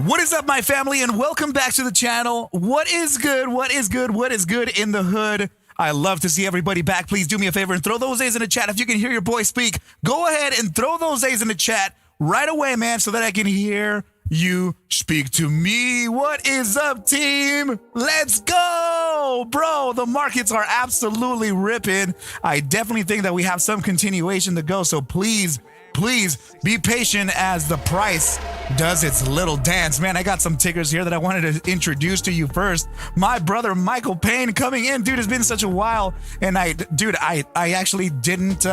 What is up, my family, and welcome back to the channel. What is good? What is good? What is good in the hood? I love to see everybody back. Please do me a favor and throw those A's in the chat. If you can hear your boy speak, go ahead and throw those A's in the chat right away, man, so that I can hear you speak to me. What is up, team? Let's go, bro. The markets are absolutely ripping. I definitely think that we have some continuation to go, so please be patient as the price does its little dance. Man, I got some tickers here that I wanted to introduce to you first. My brother Michael Payne coming in. Dude, it's been such a while, and I actually didn't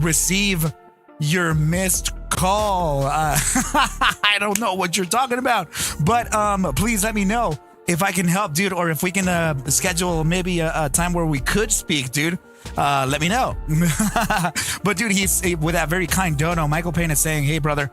receive your missed call. I don't know what you're talking about, but please let me know if I can help, dude, or if we can schedule maybe a time where we could speak, dude. Let me know. But dude, he's with that very kind dono. Michael Payne is saying, "Hey, brother,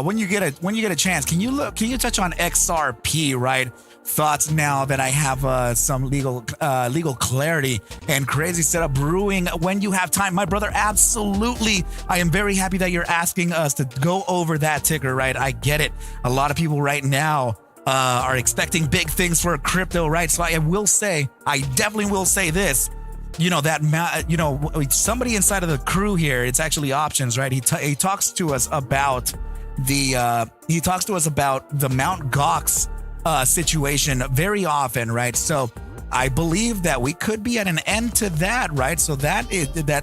when you get a chance, can you touch on XRP, right? Thoughts now that I have some legal clarity and crazy setup brewing. When you have time, my brother, absolutely. I am very happy that you're asking us to go over that ticker, right? I get it. A lot of people right now are expecting big things for crypto, right? So I definitely will say this. Somebody inside of the crew here, it's actually Options, right? He talks to us about the Mount Gox situation very often, right? So I believe that we could be at an end to that, right? So that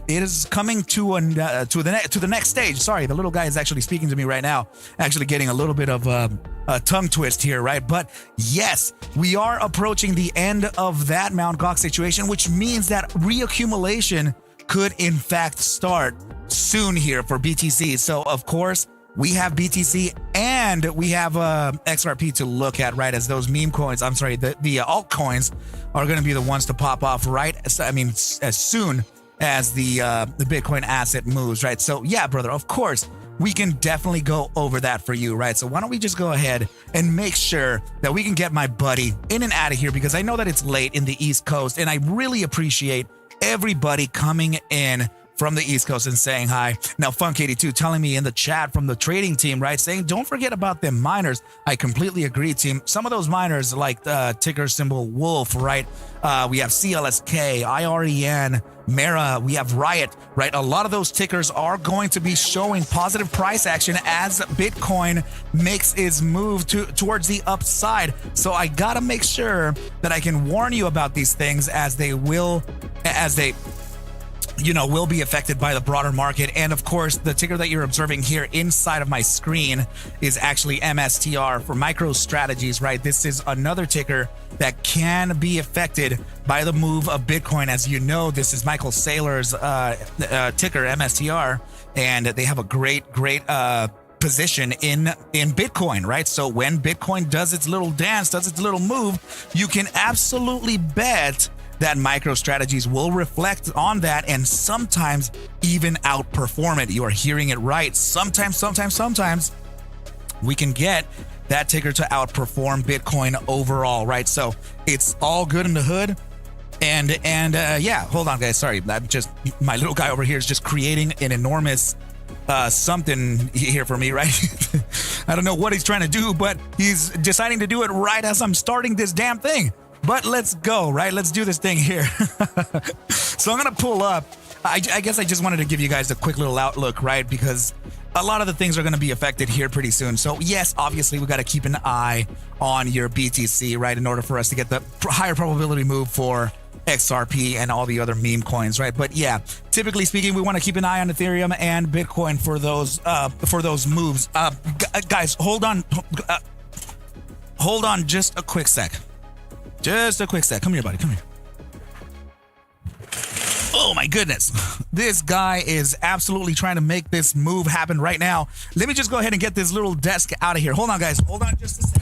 is coming to the next stage. Sorry, the little guy is actually speaking to me right now, actually getting a little bit of a tongue twist here, right? But yes, we are approaching the end of that Mount Gox situation, which means that reaccumulation could in fact start soon here for BTC. So of course, we have BTC and we have XRP to look at, right? As those meme coins, the altcoins are going to be the ones to pop off, right? I mean, as soon as the Bitcoin asset moves, right? So yeah, brother, of course, we can definitely go over that for you, right? So why don't we just go ahead and make sure that we can get my buddy in and out of here, because I know that it's late in the East Coast, and I really appreciate everybody coming in from the East Coast and saying hi. Now, Funk82 telling me in the chat from the trading team, right, saying don't forget about them miners. I completely agree, team. Some of those miners, like the ticker symbol Wolf, right? We have CLSK, IREN, Mara, we have Riot, right? A lot of those tickers are going to be showing positive price action as Bitcoin makes its move towards the upside. So I gotta make sure that I can warn you about these things as they will be affected by the broader market. And of course, the ticker that you're observing here inside of my screen is actually MSTR for MicroStrategies, right? This is another ticker that can be affected by the move of Bitcoin. As you know, this is Michael Saylor's ticker, MSTR, and they have a great position in Bitcoin, right? So when Bitcoin does its little dance, does its little move, you can absolutely bet that MicroStrategies will reflect on that and sometimes even outperform it. You are hearing it right. Sometimes we can get that ticker to outperform Bitcoin overall, right? So it's all good in the hood. And yeah, hold on, guys. Sorry, my little guy over here is just creating an enormous something here for me, right? I don't know what he's trying to do, but he's deciding to do it right as I'm starting this damn thing. But let's go, right? Let's do this thing here. So I'm going to pull up. I guess I just wanted to give you guys a quick little outlook, right? Because a lot of the things are going to be affected here pretty soon. So yes, obviously we got to keep an eye on your BTC, right? In order for us to get the higher probability move for XRP and all the other meme coins, right? But yeah, typically speaking, we want to keep an eye on Ethereum and Bitcoin for those moves. Guys, hold on just a quick sec. Just a quick sec. Come here, buddy. Come here. Oh my goodness. This guy is absolutely trying to make this move happen right now. Let me just go ahead and get this little desk out of here. Hold on, guys. Hold on just a sec.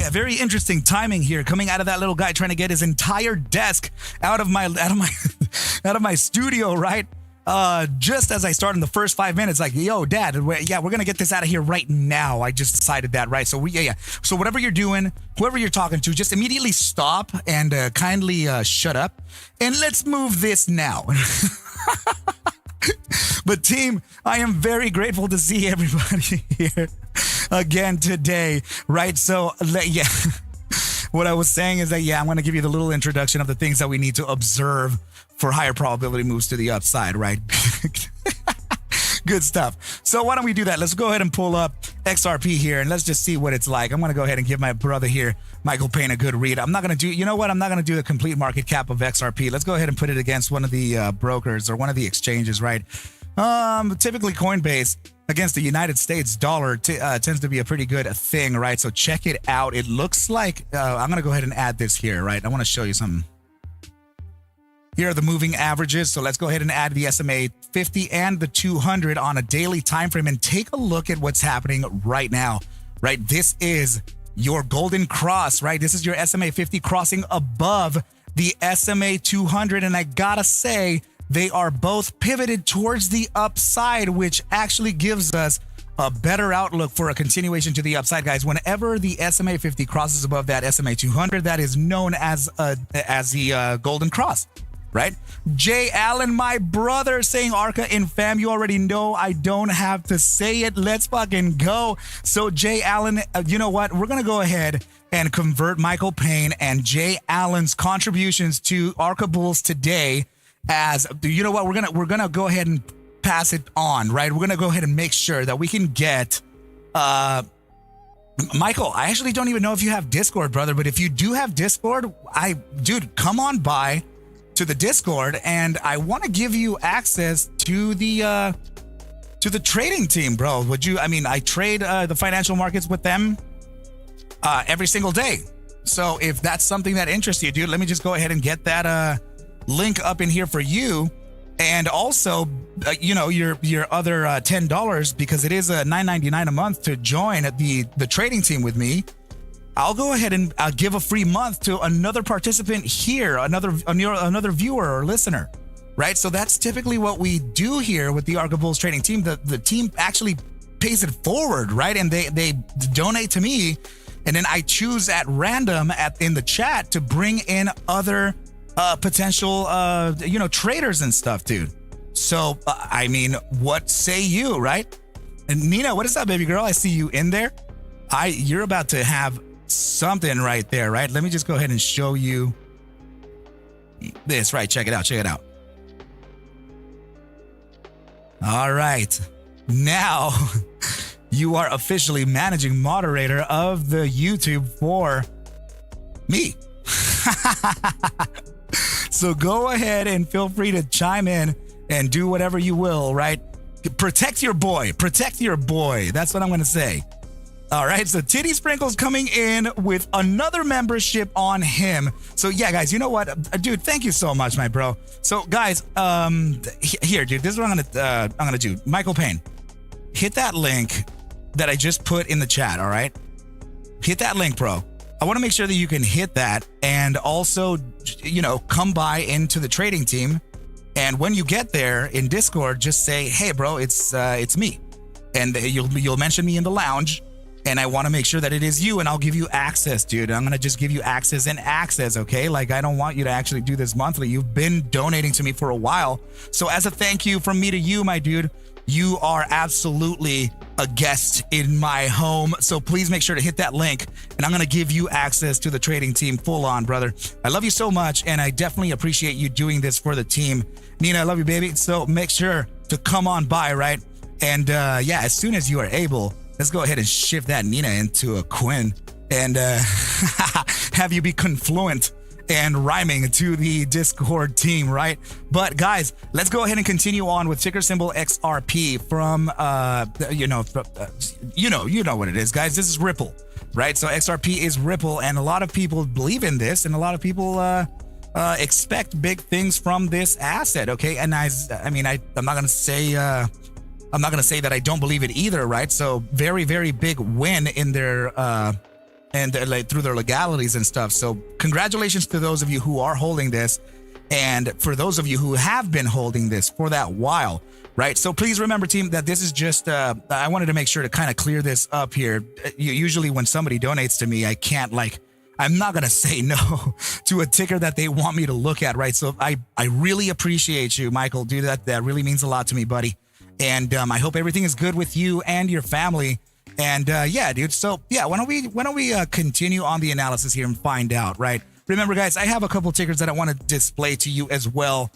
yeah, very interesting timing here, coming out of that little guy trying to get his entire desk out of my out of my studio, right? Just as I start in the first 5 minutes, like, yo, Dad, we're gonna get this out of here right now. I just decided that, right? So So whatever you're doing, whoever you're talking to, just immediately stop and kindly shut up, and let's move this now. But team, I am very grateful to see everybody here again today, right? So yeah. What I was saying is that, I'm going to give you the little introduction of the things that we need to observe for higher probability moves to the upside, right? Good stuff. So why don't we do that? Let's go ahead and pull up XRP here and let's just see what it's like. I'm going to go ahead and give my brother here, Michael Payne, a good read. I'm not going to do, you know what? I'm not going to do the complete market cap of XRP. Let's go ahead and put it against one of the brokers or one of the exchanges, right? Typically Coinbase against the United States dollar tends to be a pretty good thing, right? So check it out. It looks like, I'm going to go ahead and add this here, right? I want to show you something. Here are the moving averages. So let's go ahead and add the SMA 50 and the 200 on a daily time frame and take a look at what's happening right now, right? This is your golden cross, right? This is your SMA 50 crossing above the SMA 200. And I gotta say, they are both pivoted towards the upside, which actually gives us a better outlook for a continuation to the upside, guys. Whenever the SMA 50 crosses above that SMA 200, that is known as the golden cross, right? Jay Allen, my brother, saying Arca in fam. You already know I don't have to say it. Let's fucking go. So Jay Allen, you know what? We're going to go ahead and convert Michael Payne and Jay Allen's contributions to Arca Bulls today as, you know what, we're gonna go ahead and pass it on, right? We're gonna go ahead and make sure that we can get Michael. I actually don't even know if you have Discord, brother, but if you do have Discord, dude, come on by to the Discord, and I want to give you access to the trading team, bro. Would you? I mean, I trade the financial markets with them every single day. So if that's something that interests you, dude, let me just go ahead and get that link up in here for you, and also your other $10, because it is $9.99 a month to join the trading team with me. I'll go ahead and give a free month to another participant here, another viewer or listener, right? So that's typically what we do here with the Arca Bulls trading team. The team actually pays it forward, right? And they donate to me, and then I choose at random in the chat to bring in other potential, traders and stuff, dude. So, I mean, what say you, right? And Nina, what is up, baby girl? I see you in there. You're about to have something right there, right? Let me just go ahead and show you this, right? Check it out. Check it out. All right. Now you are officially managing moderator of the YouTube for me. So go ahead and feel free to chime in and do whatever you will, right? Protect your boy. Protect your boy. That's what I'm going to say. All right. So Titty Sprinkles coming in with another membership on him. So yeah, guys, you know what? Dude, thank you so much, my bro. So guys, here, dude, this is what I'm going to do. Michael Payne, hit that link that I just put in the chat. All right. Hit that link, bro. I want to make sure that you can hit that, and also, come by into the trading team. And when you get there in Discord, just say, "Hey, bro, it's me," and you'll mention me in the lounge. And I want to make sure that it is you, and I'll give you access, dude. I'm gonna just give you access and access, okay? Like, I don't want you to actually do this monthly. You've been donating to me for a while, so as a thank you from me to you, my dude, you are absolutely a guest in my home. So please make sure to hit that link, and I'm going to give you access to the trading team full on, brother. I love you so much, and I definitely appreciate you doing this for the team. Nina, I love you, baby. So make sure to come on by, right? And as soon as you are able, let's go ahead and shift that Nina into a Quinn and have you be confluent and rhyming to the Discord team, right? But guys, let's go ahead and continue on with ticker symbol XRP from you know what it is, guys. This is Ripple, right? So XRP is Ripple, and a lot of people believe in this, and a lot of people expect big things from this asset. Okay, and I'm not gonna say that I don't believe it either, right? So very, very big win in their and like through their legalities and stuff. So congratulations to those of you who are holding this, and for those of you who have been holding this for that while, right? So please remember, team, that this is just, I wanted to make sure to kind of clear this up here. Usually when somebody donates to me, I can't I'm not going to say no to a ticker that they want me to look at, right? So I really appreciate you, Michael. Dude, that really means a lot to me, buddy. And I hope everything is good with you and your family. And yeah, dude. So yeah, why don't we continue on the analysis here and find out, right? Remember, guys, I have a couple tickers that I want to display to you as well,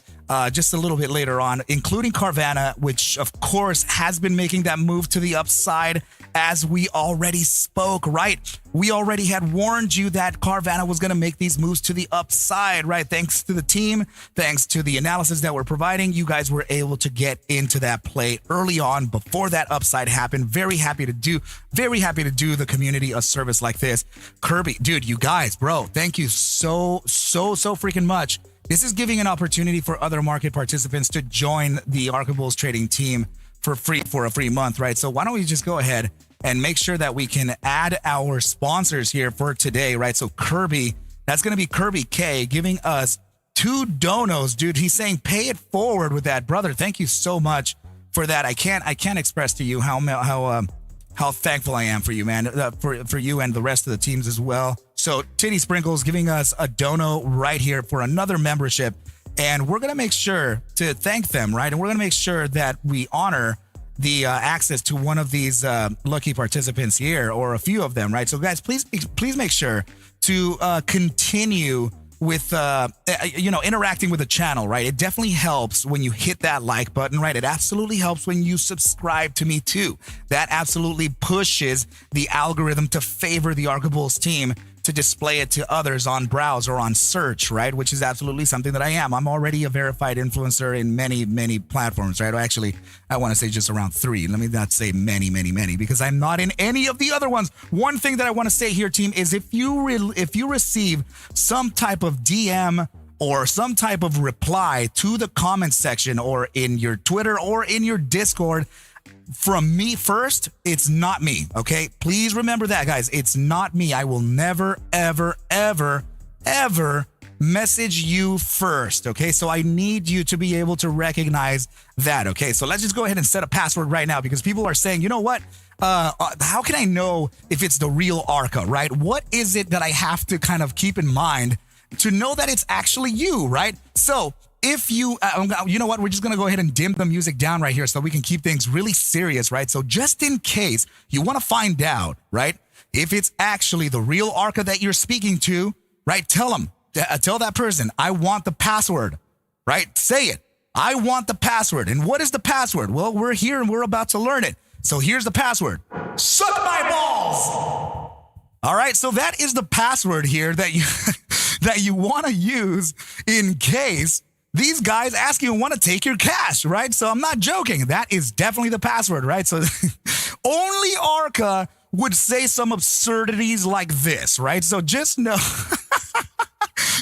just a little bit later on, including Carvana, which of course has been making that move to the upside as we already spoke, right? We already had warned you that Carvana was going to make these moves to the upside, right? Thanks to the team, thanks to the analysis that we're providing, you guys were able to get into that play early on before that upside happened. Very happy to do the community a service like this. Kirby, dude, you guys, bro, thank you so freaking much. This is giving an opportunity for other market participants to join the Arca Bulls trading team for free for a free month, right? So why don't we just go ahead and make sure that we can add our sponsors here for today, right? So Kirby, that's going to be Kirby K giving us 2 donos, dude. He's saying pay it forward with that, brother. Thank you so much for that. I can't express to you how thankful I am for you, man, for you and the rest of the teams as well. So Titty Sprinkles giving us a dono right here for another membership. And we're going to make sure to thank them, right? And we're going to make sure that we honor the access to one of these lucky participants here, or a few of them, right? So guys, please make sure to continue with, interacting with the channel, right? It definitely helps when you hit that like button, right? It absolutely helps when you subscribe to me too. That absolutely pushes the algorithm to favor the Arca Bulls team, to display it to others on browse or on search, right? Which is absolutely something that I am. I'm already a verified influencer in many platforms, right? Actually, I want to say just around 3. Let me not say many, because I'm not in any of the other ones. One thing that I want to say here, team, is if you receive some type of DM or some type of reply to the comment section, or in your Twitter or in your Discord, from me first, it's not me, okay? Please remember that, guys. It's not me. I will never, ever message you first, okay? So I need you to be able to recognize that, okay? So let's just go ahead and set a password right now, because people are saying, you know what? How can I know if it's the real Arca, right? What is it that I have to kind of keep in mind to know that it's actually you, right? So if you, you know what, we're just going to go ahead and dim the music down right here so we can keep things really serious, right? So just in case you want to find out, right, if it's actually the real Arca that you're speaking to, right, tell that person, I want the password, right? Say it. I want the password. And what is the password? Well, we're here and we're about to learn it. So here's the password. Suck my balls. All right. So that is the password here that you, that you want to use in case these guys ask you and want to take your cash, right? So I'm not joking. That is definitely the password, right? So only Arca would say some absurdities like this, right? So just know,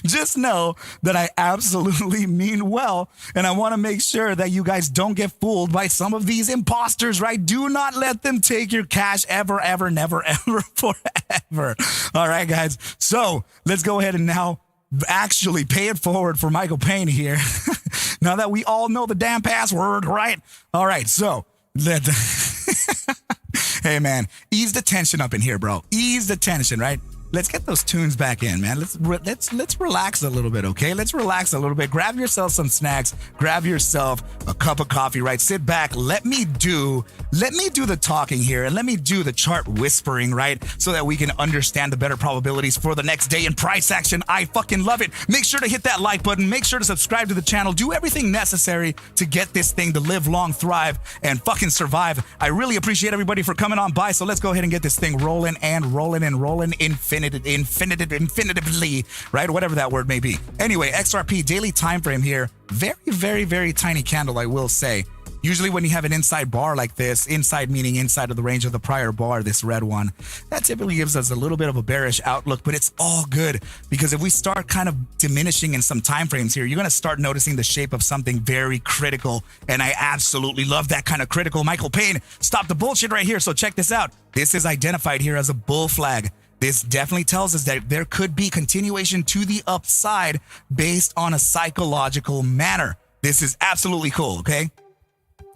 just know that I absolutely mean well. And I want to make sure that you guys don't get fooled by some of these imposters, right? Do not let them take your cash ever, never, ever, forever. All right, guys. So let's go ahead and now actually pay it forward for Michael Payne here. Now that we all know the damn password, right? All right, so hey man, ease the tension up in here, bro. Ease the tension, right? Let's get those tunes back in, man. Let's relax a little bit, okay? Let's relax a little bit. Grab yourself some snacks. Grab yourself a cup of coffee, right? Sit back. Let me do the talking here, and let me do the chart whispering, right? So that we can understand the better probabilities for the next day in price action. I fucking love it. Make sure to hit that like button. Make sure to subscribe to the channel. Do everything necessary to get this thing to live, long, thrive, and fucking survive. I really appreciate everybody for coming on by. So let's go ahead and get this thing rolling infinitively, right? Whatever that word may be. Anyway, XRP daily time frame here. Very tiny candle, I will say. Usually when you have an inside bar like this, inside meaning inside of the range of the prior bar, this red one, that typically gives us a little bit of a bearish outlook, but it's all good, because if we start kind of diminishing in some time frames here, you're going to start noticing the shape of something very critical, and I absolutely love that kind of critical. Michael Payne, stop the bullshit right here. So check this out. This is identified here as a bull flag. This definitely tells us that there could be continuation to the upside based on a psychological manner. This is absolutely cool, okay?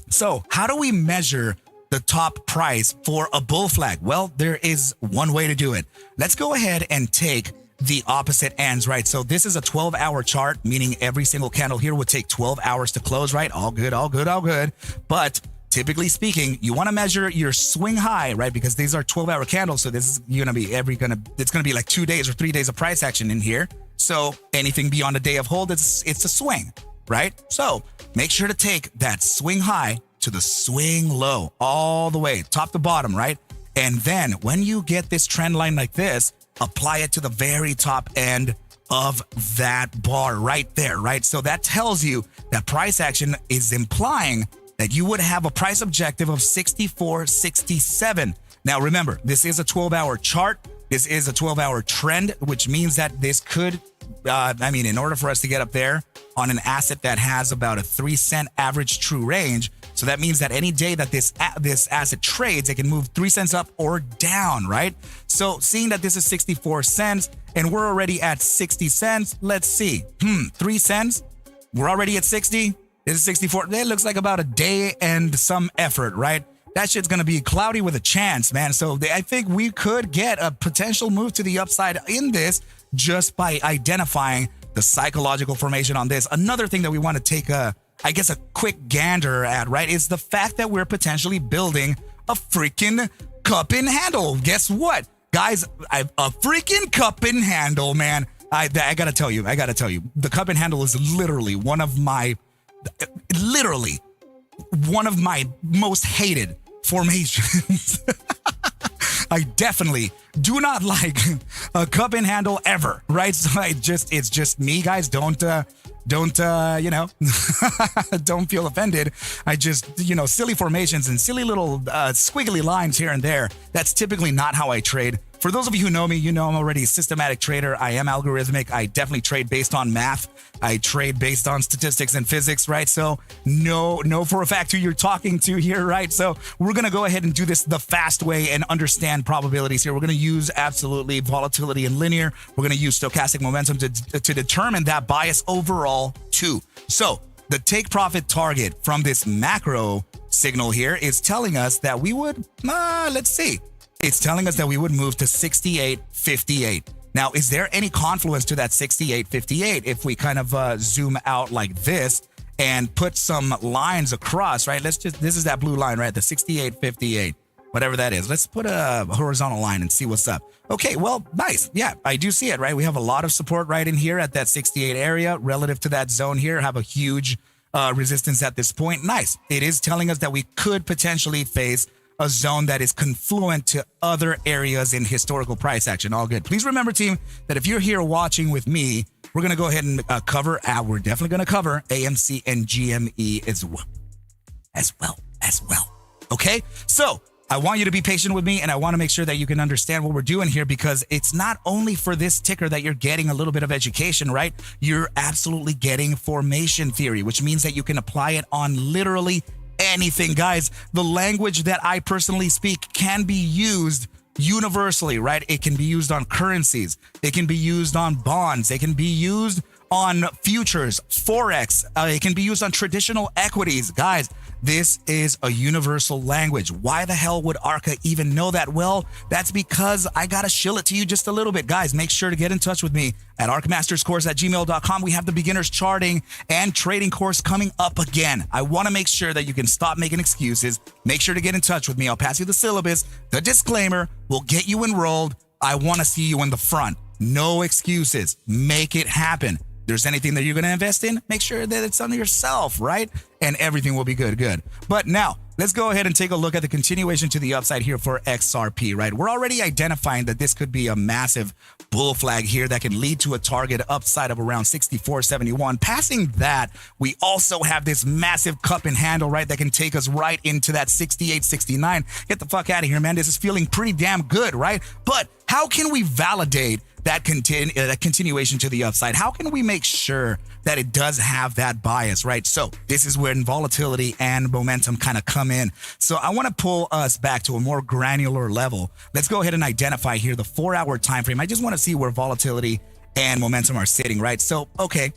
So how do we measure the top price for a bull flag? Well, there is one way to do it. Let's go ahead and take the opposite ends, right? So this is a 12-hour chart, meaning every single candle here would take 12 hours to close, right? All good, all good, all good. But typically speaking, you want to measure your swing high, right? Because these are 12-hour candles. So this is going to be it's going to be like 2 days or 3 days of price action in here. So anything beyond a day of hold, it's a swing, right? So make sure to take that swing high to the swing low all the way, top to bottom, right? And then when you get this trend line like this, apply it to the very top end of that bar right there, right? So that tells you that price action is implying that you would have a price objective of 64.67. Now remember, this is a 12-hour chart. This is a 12-hour trend, which means that this could, in order for us to get up there on an asset that has about a 3-cent average true range, so that means that any day that this asset trades, it can move 3 cents up or down, right? So seeing that this is 64 cents and we're already at 60 cents, let's see. 3 cents? We're already at 60? This is 64. It looks like about a day and some effort, right? That shit's going to be cloudy with a chance, man. So I think we could get a potential move to the upside in this just by identifying the psychological formation on this. Another thing that we want to take a quick gander at, right, is the fact that we're potentially building a freaking cup and handle. Guess what, guys? A freaking cup and handle, man. I gotta tell you, the cup and handle is literally one of my most hated formations. I definitely do not like a cup and handle ever, right? So it's just me, guys. Don't don't feel offended. I just, silly formations and silly little squiggly lines here and there. That's typically not how I trade. For those of you who know me, I'm already a systematic trader. I am algorithmic. I definitely trade based on math. I trade based on statistics and physics, right? So know for a fact who you're talking to here, right? So we're going to go ahead and do this the fast way and understand probabilities here. We're going to use absolutely volatility and linear. We're going to use stochastic momentum to determine that bias overall too. So the take profit target from this macro signal here is telling us that we would, let's see. It's telling us that we would move to 68.58. Now, is there any confluence to that 68.58 if we kind of zoom out like this and put some lines across, right? This is that blue line, right? The 68.58, whatever that is. Let's put a horizontal line and see what's up. Okay, well, nice. Yeah, I do see it, right? We have a lot of support right in here at that 68 area relative to that zone here. Have a huge resistance at this point. Nice. It is telling us that we could potentially face a zone that is confluent to other areas in historical price action. All good. Please remember, team, that if you're here watching with me, we're going to go ahead and we're definitely going to cover AMC and GME as well. Okay? So I want you to be patient with me, and I want to make sure that you can understand what we're doing here, because it's not only for this ticker that you're getting a little bit of education, right? You're absolutely getting formation theory, which means that you can apply it on literally anything, guys. The language that I personally speak can be used universally, right? It can be used on currencies. It can be used on bonds. It can be used on futures, Forex. It can be used on traditional equities. Guys, this is a universal language. Why the hell would Arca even know that? Well, that's because I got to shill it to you just a little bit. Guys, make sure to get in touch with me at ArcMastersCourse@gmail.com. We have the beginner's charting and trading course coming up again. I want to make sure that you can stop making excuses. Make sure to get in touch with me. I'll pass you the syllabus, the disclaimer. We'll get you enrolled. I want to see you in the front. No excuses. Make it happen. If there's anything that you're going to invest in, make sure that it's on yourself, right? And everything will be good. But now, let's go ahead and take a look at the continuation to the upside here for XRP, right? We're already identifying that this could be a massive bull flag here that can lead to a target upside of around 64.71. Passing that, we also have this massive cup and handle, right, that can take us right into that 68.69. Get the fuck out of here, man. This is feeling pretty damn good, right? But how can we validate that continuation to the upside. How can we make sure that it does have that bias, right? So this is when volatility and momentum kind of come in. So I want to pull us back to a more granular level. Let's go ahead and identify here the 4-hour time frame. I just want to see where volatility and momentum are sitting, right? So, okay,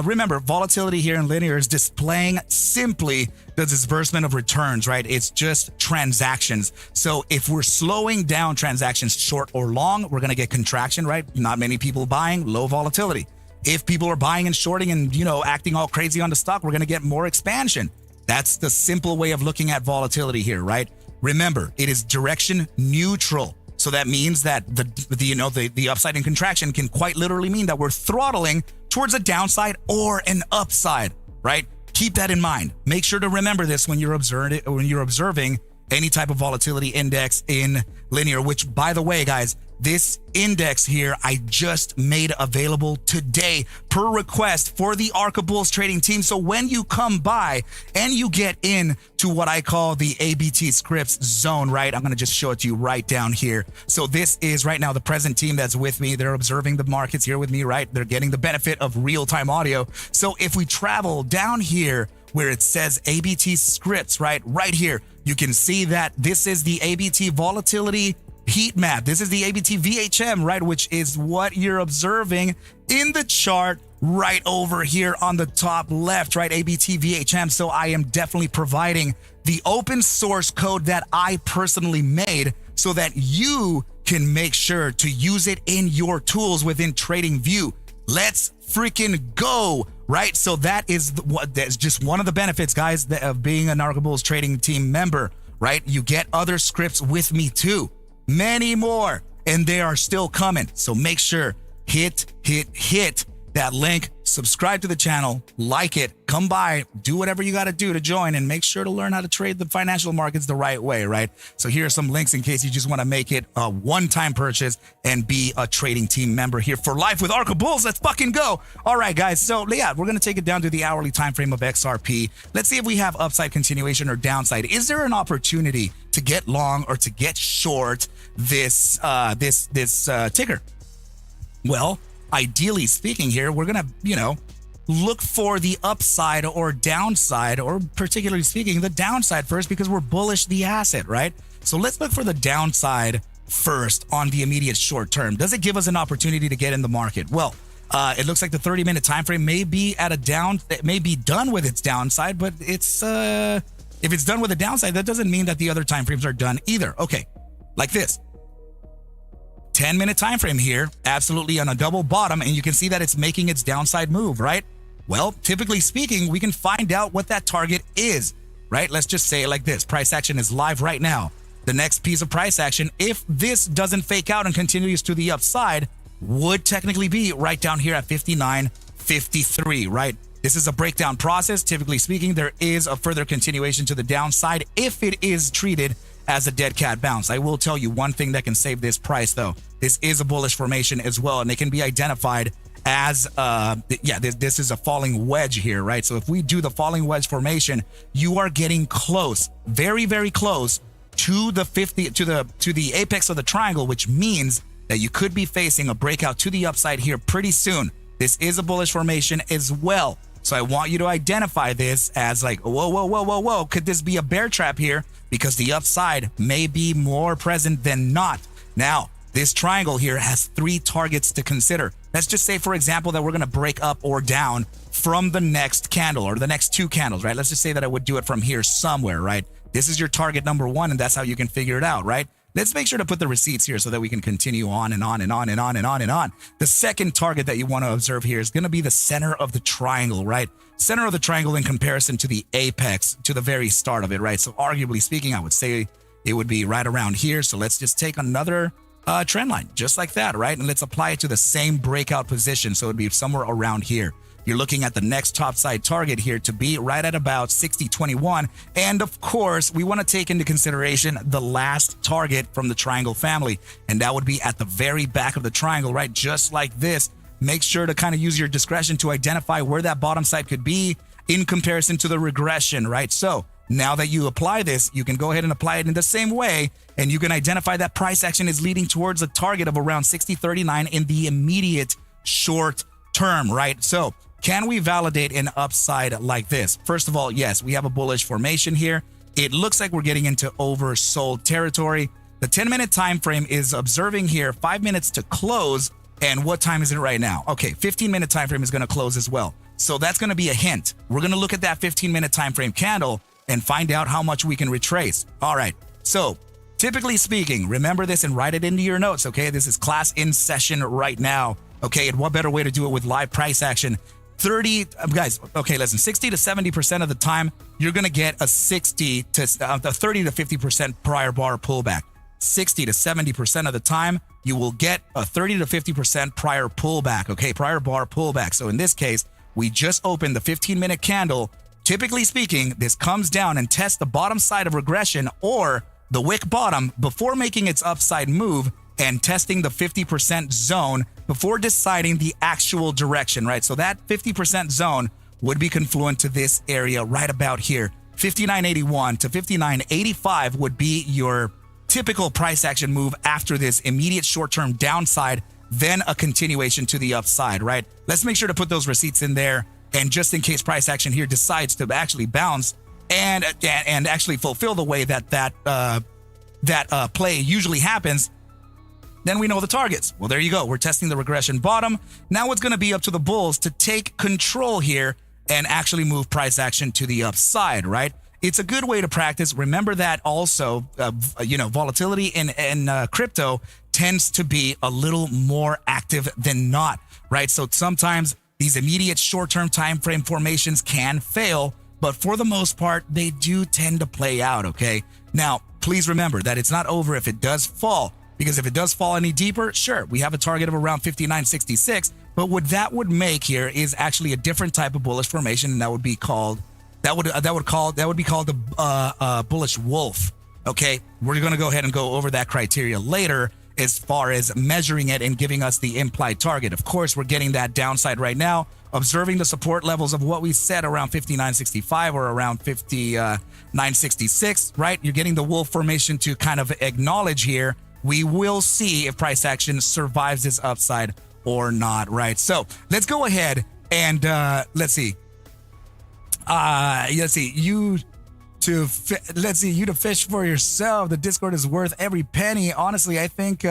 remember, volatility here in linear is displaying simply the disbursement of returns, right? It's just transactions. So if we're slowing down transactions short or long, we're going to get contraction, right? Not many people buying, low volatility. If people are buying and shorting and, acting all crazy on the stock, we're going to get more expansion. That's the simple way of looking at volatility here, right? Remember, it is direction neutral. So that means that the upside and contraction can quite literally mean that we're throttling towards a downside or an upside, right? Keep that in mind. Make sure to remember this when you're observing any type of volatility index in linear, which, by the way, guys, this index here I just made available today per request for the Arca Bulls trading team. So when you come by and you get in to what I call the ABT scripts zone, right? I'm going to just show it to you right down here. So this is right now the present team that's with me. They're observing the markets here with me, right? They're getting the benefit of real-time audio. So if we travel down here where it says ABT scripts, right here, you can see that this is the ABT volatility heat map. This is the ABT VHM, right? Which is what you're observing in the chart right over here on the top left, right? ABT VHM. So I am definitely providing the open source code that I personally made so that you can make sure to use it in your tools within TradingView. Let's freaking go, right? So that's just one of the benefits, guys, of being an Arca Bulls trading team member, right? You get other scripts with me too. Many more, and they are still coming. So make sure, hit that link, subscribe to the channel, like it, come by, do whatever you got to do to join, and make sure to learn how to trade the financial markets the right way, right? So here are some links in case you just want to make it a one-time purchase and be a trading team member here for life with Arca Bulls. Let's fucking go. All right, guys. So yeah, we're going to take it down to the hourly time frame of XRP. Let's see if we have upside continuation or downside. Is there an opportunity to get long or to get short this ticker? Well, ideally speaking here, we're going to, look for the upside or downside, or particularly speaking, the downside first, because we're bullish the asset, right? So let's look for the downside first on the immediate short term. Does it give us an opportunity to get in the market? Well, it looks like the 30-minute time frame may be it may be done with its downside, but it's if it's done with a downside, that doesn't mean that the other time frames are done either. Okay, like this. 10-minute time frame here, absolutely on a double bottom, and you can see that it's making its downside move, right? Well, typically speaking, we can find out what that target is, right? Let's just say it like this. Price action is live right now. The next piece of price action, if this doesn't fake out and continues to the upside, would technically be right down here at 59.53, right? This is a breakdown process. Typically speaking, there is a further continuation to the downside if it is treated as a dead cat bounce. I will tell you one thing that can save this price, though. This is a bullish formation as well, and it can be identified as this is a falling wedge here, right? So if we do the falling wedge formation, you are getting close, very, very close to the apex of the triangle, which means that you could be facing a breakout to the upside here pretty soon. This is a bullish formation as well. So I want you to identify this as like, whoa. Could this be a bear trap here? Because the upside may be more present than not. Now, this triangle here has 3 targets to consider. Let's just say, for example, that we're going to break up or down from the next candle or the next 2 candles, right? Let's just say that I would do it from here somewhere, right? This is your target number 1, and that's how you can figure it out, right? Let's make sure to put the receipts here so that we can continue on and on and on and on and on and on. The second target that you want to observe here is going to be the center of the triangle, right? Center of the triangle in comparison to the apex, to the very start of it, right? So arguably speaking, I would say it would be right around here. So let's just take another trend line, just like that, right? And let's apply it to the same breakout position. So it'd be somewhere around here. You're looking at the next topside target here to be right at about 60.21. And of course, we want to take into consideration the last target from the triangle family. And that would be at the very back of the triangle, right? Just like this. Make sure to kind of use your discretion to identify where that bottom side could be in comparison to the regression, right? So Now that you apply this, you can go ahead and apply it in the same way, and you can identify that price action is leading towards a target of around 60.39 in the immediate short term, right? So can we validate an upside like this? First of all, yes, we have a bullish formation here. It looks like we're getting into oversold territory. The 10-minute time frame is observing here 5 minutes to close. And what time is it right now? Okay, 15-minute time frame is going to close as well. So that's going to be a hint. We're going to look at that 15-minute time frame candle and find out how much we can retrace. All right. So typically speaking, remember this and write it into your notes. Okay, this is class in session right now. Okay, and what better way to do it with live price action? 60 to 70% of the time, you're going to get a 30 to 50% prior bar pullback. 60 to 70% of the time, you will get a 30 to 50% prior pullback. Okay, prior bar pullback. So in this case, we just opened the 15-minute candle. Typically speaking, this comes down and tests the bottom side of regression or the wick bottom before making its upside move and testing the 50% zone before deciding the actual direction, right? So that 50% zone would be confluent to this area right about here. 59.81 to 59.85 would be your typical price action move after this immediate short-term downside, then a continuation to the upside, right? Let's make sure to put those receipts in there. And just in case price action here decides to actually bounce and actually fulfill the way that play usually happens, then we know the targets. Well, there you go. We're testing the regression bottom. Now it's going to be up to the bulls to take control here and actually move price action to the upside, right? It's a good way to practice. Remember that also, volatility in crypto tends to be a little more active than not, right? So sometimes these immediate short-term time frame formations can fail, but for the most part, they do tend to play out, okay? Now, please remember that it's not over if it does fall. Because if it does fall any deeper, sure, we have a target of around 59.66. But what that would make here is actually a different type of bullish formation, and that would be called the bullish wolf. Okay, we're going to go ahead and go over that criteria later as far as measuring it and giving us the implied target. Of course, we're getting that downside right now, observing the support levels of what we said around 59.65 or around 59.66. Right, you're getting the wolf formation to kind of acknowledge here. We will see if price action survives this upside or not, right? So let's go ahead and let's see. You to fish for yourself. The Discord is worth every penny. Honestly, I think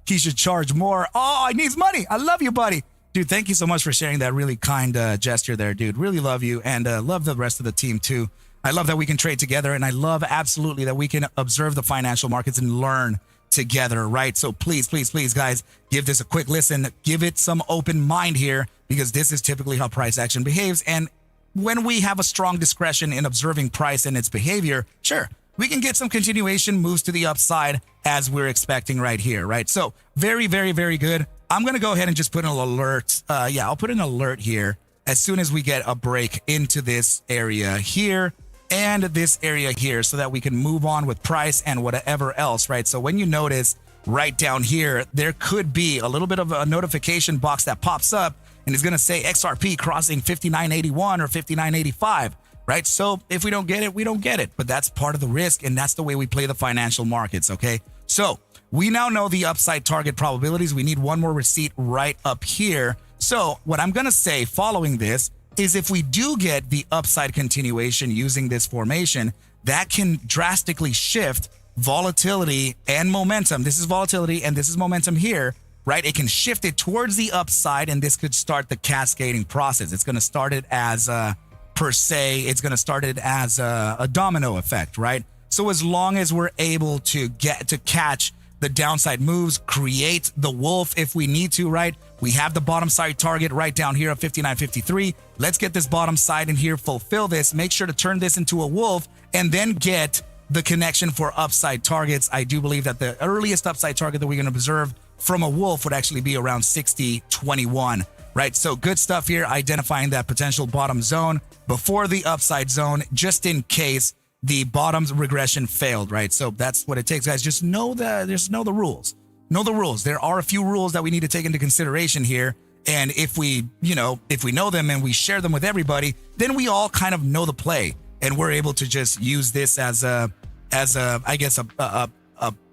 he should charge more. Oh, he needs money. I love you, buddy. Dude, thank you so much for sharing that really kind gesture there, dude. Really love you and love the rest of the team too. I love that we can trade together, and I love absolutely that we can observe the financial markets and learn together, right? So please, guys, give this a quick listen. Give it some open mind here, because this is typically how price action behaves. And when we have a strong discretion in observing price and its behavior, sure, we can get some continuation moves to the upside as we're expecting right here, right? So very, very, very good. I'm going to go ahead and just put an alert. I'll put an alert here as soon as we get a break into this area here and this area here, so that we can move on with price and whatever else, right? So when you notice right down here, there could be a little bit of a notification box that pops up and is going to say XRP crossing 59.81 or 59.85, right? So if we don't get it, we don't get it, but that's part of the risk, and that's the way we play the financial markets, okay? So we now know the upside target probabilities. We need one more receipt right up here. So what I'm going to say following this is, if we do get the upside continuation using this formation, that can drastically shift volatility and momentum. This is volatility and this is momentum here, right? It can shift it towards the upside, and this could start the cascading process. It's going to start it as a domino effect, right? So as long as we're able to catch the downside moves, create the wolf if we need to, right? We have the bottom side target right down here of 59.53. Let's get this bottom side in here, fulfill this, make sure to turn this into a wolf, and then get the connection for upside targets. I do believe that the earliest upside target that we're going to observe from a wolf would actually be around 60.21, right? So good stuff here, identifying that potential bottom zone before the upside zone, just in case the bottom regression failed, right? So that's what it takes, guys. Just know the rules. Know the rules. There are a few rules that we need to take into consideration here. And if we know them and we share them with everybody, then we all kind of know the play. and we're able to just use this as a I guess a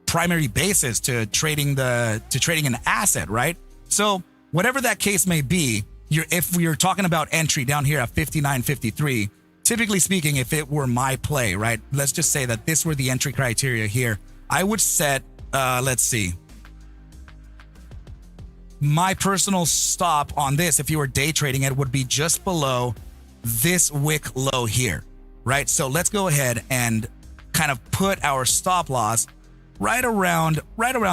primary basis to trading an asset, right? So whatever that case may be, if we're talking about entry down here at 59.53, typically speaking, if it were my play, right? Let's just say that this were the entry criteria here. I would set, let's see, my personal stop on this, if you were day trading it, would be just below this wick low here, right? So let's go ahead and kind of put our stop loss right around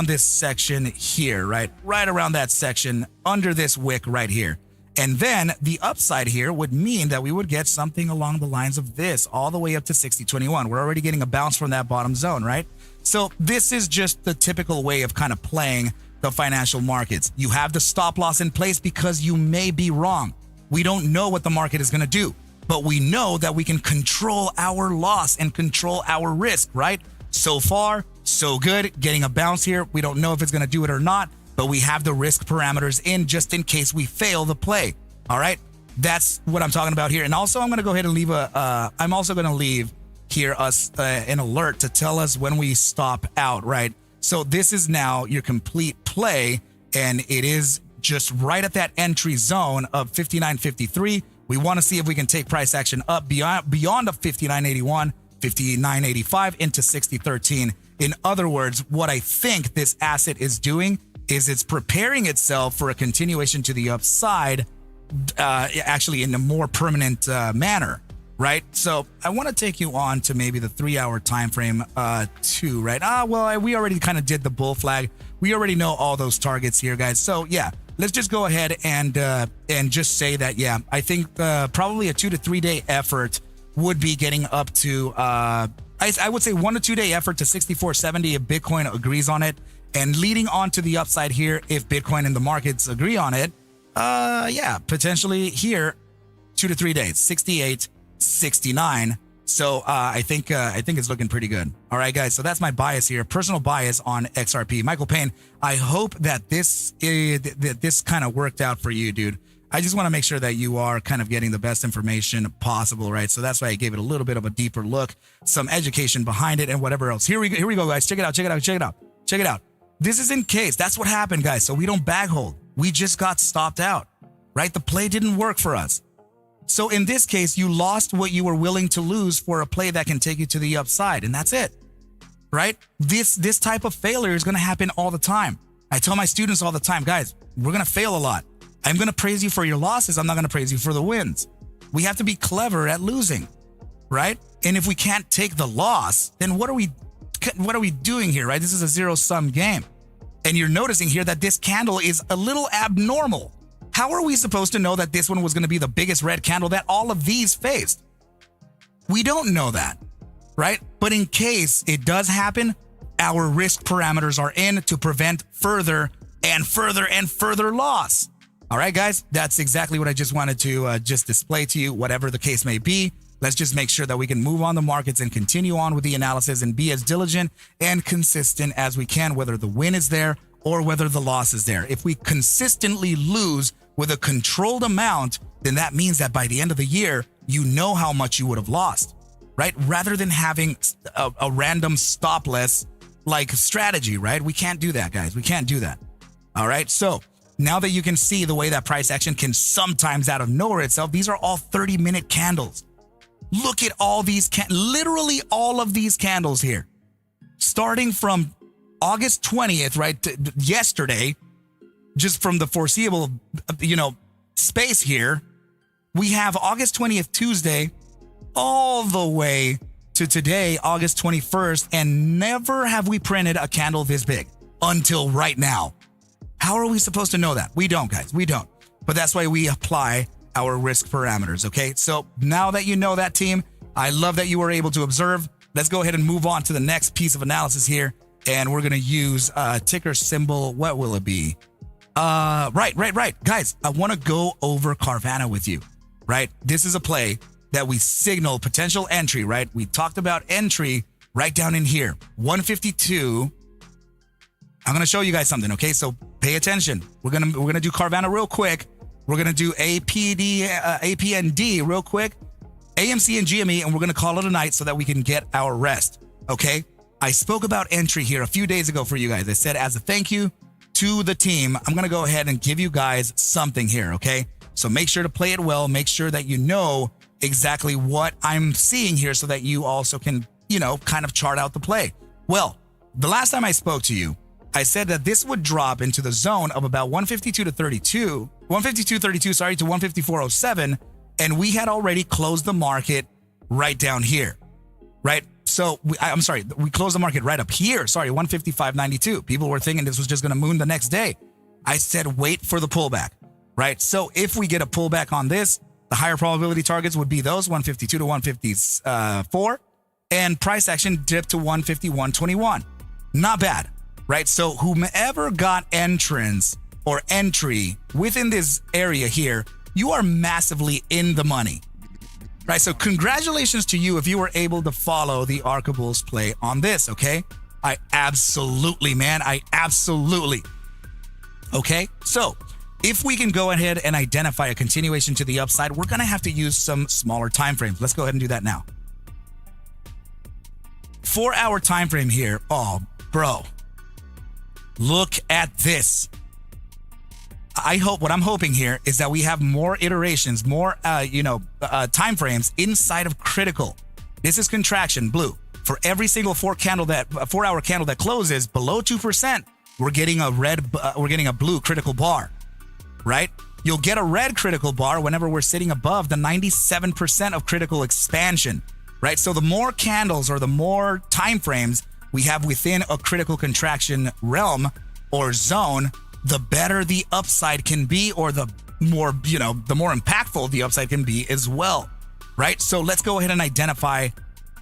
this section here, right around that section under this wick right here. And then the upside here would mean that we would get something along the lines of this all the way up to 60.21. We're already getting a bounce from that bottom zone, right? So this is just the typical way of kind of playing the financial markets. You have the stop loss in place because you may be wrong. We don't know what the market is going to do, but we know that we can control our loss and control our risk, right? So far, so good. Getting a bounce here. We don't know if it's going to do it or not, but we have the risk parameters in just in case we fail the play. All right. That's what I'm talking about here. And also I'm going to go ahead and leave I'm also going to leave here an alert to tell us when we stop out, right? So this is now your complete play, and it is just right at that entry zone of 59.53. We want to see if we can take price action up beyond of 59.81, 59.85 into 60.13. In other words, what I think this asset is doing is it's preparing itself for a continuation to the upside, actually in a more permanent manner, right? So I want to take you on to maybe the 3-hour time frame too, right? Well, we already kind of did the bull flag. We already know all those targets here, guys. So yeah, let's just go ahead and just say that, yeah, I think probably a 2 to 3 day effort would be getting up to, I would say 1 to 2 day effort to 64.70 if Bitcoin agrees on it, and leading on to the upside here if Bitcoin and the markets agree on it. Yeah, potentially here 2 to 3 days, 68, 69. So I think it's looking pretty good. All right, guys. So that's my bias here, personal bias on XRP. Michael Payne, I hope that this kind of worked out for you, dude. I just want to make sure that you are kind of getting the best information possible, right? So that's why I gave it a little bit of a deeper look, some education behind it, and whatever else. Here we go, guys. Check it out. This is in case. That's what happened, guys. So we don't bag hold. We just got stopped out, right? The play didn't work for us. So in this case, you lost what you were willing to lose for a play that can take you to the upside, and that's it, right? This type of failure is going to happen all the time. I tell my students all the time, guys, we're going to fail a lot. I'm going to praise you for your losses. I'm not going to praise you for the wins. We have to be clever at losing, right? And if we can't take the loss, then what are we doing here, right? This is a zero-sum game. And you're noticing here that this candle is a little abnormal. How are we supposed to know that this one was going to be the biggest red candle that all of these faced? We don't know that, right? But in case it does happen, our risk parameters are in to prevent further and further loss. All right, guys, that's exactly what I just wanted to just display to you, whatever the case may be. Let's just make sure that we can move on the markets and continue on with the analysis and be as diligent and consistent as we can, whether the win is there or whether the loss is there. If we consistently lose with a controlled amount, then that means that by the end of the year, you know how much you would have lost, right? Rather than having a random stopless like strategy, right? We can't do that, guys. We can't do that. All right. So now that you can see the way that price action can sometimes out of nowhere itself, these are all 30-minute candles. Look at all these, literally all of these candles here. Starting from August 20th, right, yesterday, just from the foreseeable, space here, we have August 20th, Tuesday, all the way to today, August 21st, and never have we printed a candle this big until right now. How are we supposed to know that? We don't, guys. We don't. But that's why we apply our risk parameters, okay? So now that you know that, team, I love that you were able to observe. Let's go ahead and move on to the next piece of analysis here. And we're going to use ticker symbol. What will it be? Right. Guys, I want to go over Carvana with you, right? This is a play that we signal potential entry, right? We talked about entry right down in here. 152. I'm going to show you guys something, okay? So pay attention. We're going to do Carvana real quick. We're going to do APND real quick. AMC and GME, and we're going to call it a night so that we can get our rest. Okay. I spoke about entry here a few days ago for you guys. I said, as a thank you to the team, I'm going to go ahead and give you guys something here. Okay. So make sure to play it well. Make sure that you know exactly what I'm seeing here so that you also can, kind of chart out the play. Well, the last time I spoke to you, I said that this would drop into the zone of about 152.32, sorry, to 154.07. And we had already closed the market right down here, right? So we closed the market right up here. Sorry, 155.92. People were thinking this was just going to moon the next day. I said, wait for the pullback, right? So if we get a pullback on this, the higher probability targets would be those 152 to 154, and price action dipped to 151.21. Not bad, right? So whomever got entrance or entry within this area here, you are massively in the money, right? So congratulations to you if you were able to follow the Arca Bulls play on this, okay? I absolutely. Okay, so if we can go ahead and identify a continuation to the upside, we're going to have to use some smaller time frames. Let's go ahead and do that now. 4-hour time frame here. Oh, bro, look at this. What I'm hoping here is that we have more iterations, more, time frames inside of critical. This is contraction, blue. For every single 4-hour candle that closes below 2%, we're getting a blue critical bar, right? You'll get a red critical bar whenever we're sitting above the 97% of critical expansion, right? So the more candles or the more time frames we have within a critical contraction realm or zone, the better the upside can be, or the more impactful the upside can be as well, right? So let's go ahead and identify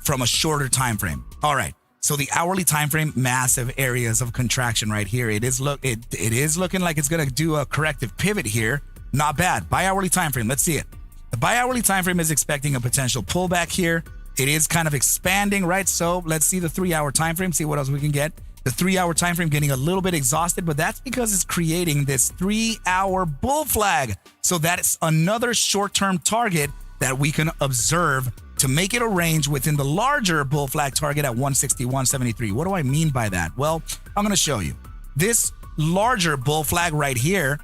from a shorter time frame. All right. So the hourly time frame, massive areas of contraction right here. It is looking like it's going to do a corrective pivot here. Not bad. Bi-hourly time frame. Let's see it. The bi-hourly time frame is expecting a potential pullback here. It is kind of expanding, right? So let's see the 3-hour time frame, see what else we can get. The 3-hour time frame getting a little bit exhausted, but that's because it's creating this 3-hour bull flag. So that's another short-term target that we can observe to make it a range within the larger bull flag target at 161.73. What do I mean by that? Well, I'm going to show you. This larger bull flag right here,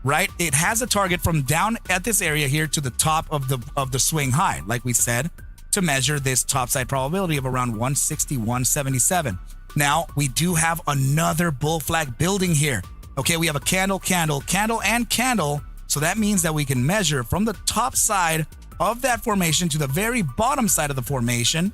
right? It has a target from down at this area here to the top of the swing high, like we said, to measure this topside probability of around 161.77. Now, we do have another bull flag building here. Okay, we have a candle, and candle. So that means that we can measure from the top side of that formation to the very bottom side of the formation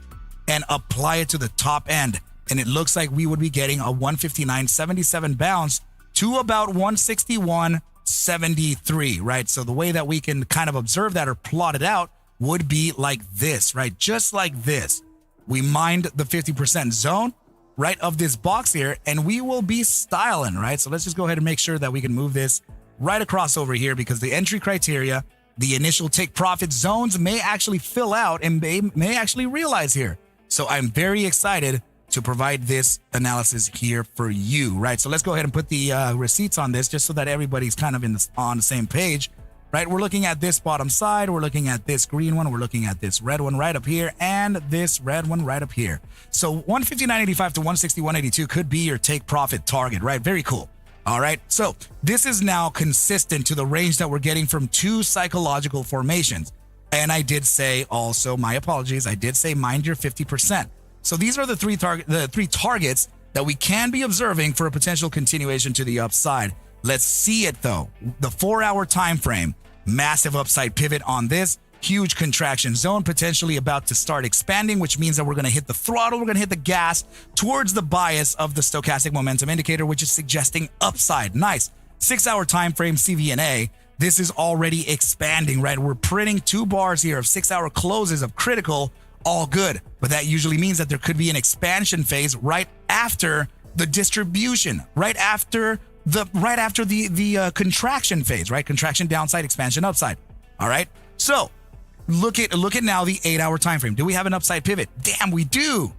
and apply it to the top end. And it looks like we would be getting a 159.77 bounce to about 161.73, right? So the way that we can kind of observe that or plot it out would be like this, right? Just like this. We mined the 50% zone, right, of this box here, and we will be styling, right? So let's just go ahead and make sure that we can move this right across over here, because the entry criteria, the initial take profit zones may actually fill out and may actually realize here. So I'm very excited to provide this analysis here for you, right? So let's go ahead and put the receipts on this just so that everybody's kind of on the same page, right? We're looking at this bottom side. We're looking at this green one. We're looking at this red one right up here and this red one right up here. So 159.85 to 161.82 could be your take profit target, right? Very cool. All right. So this is now consistent to the range that we're getting from two psychological formations. And I did say also, my apologies, I did say mind your 50%. So these are the three targets that we can be observing for a potential continuation to the upside. Let's see it though. The 4-hour time frame, massive upside pivot on this, huge contraction zone, potentially about to start expanding, which means that we're going to hit the throttle, we're going to hit the gas towards the bias of the stochastic momentum indicator, which is suggesting upside. Nice. 6-hour time frame, CVNA. This is already expanding, right? We're printing 2 bars here of 6-hour closes of critical, all good. But that usually means that there could be an expansion phase right after the distribution, right after the contraction phase, right? Contraction downside, expansion upside. All right. So look at now the 8-hour time frame. Do we have an upside pivot? Damn, we do.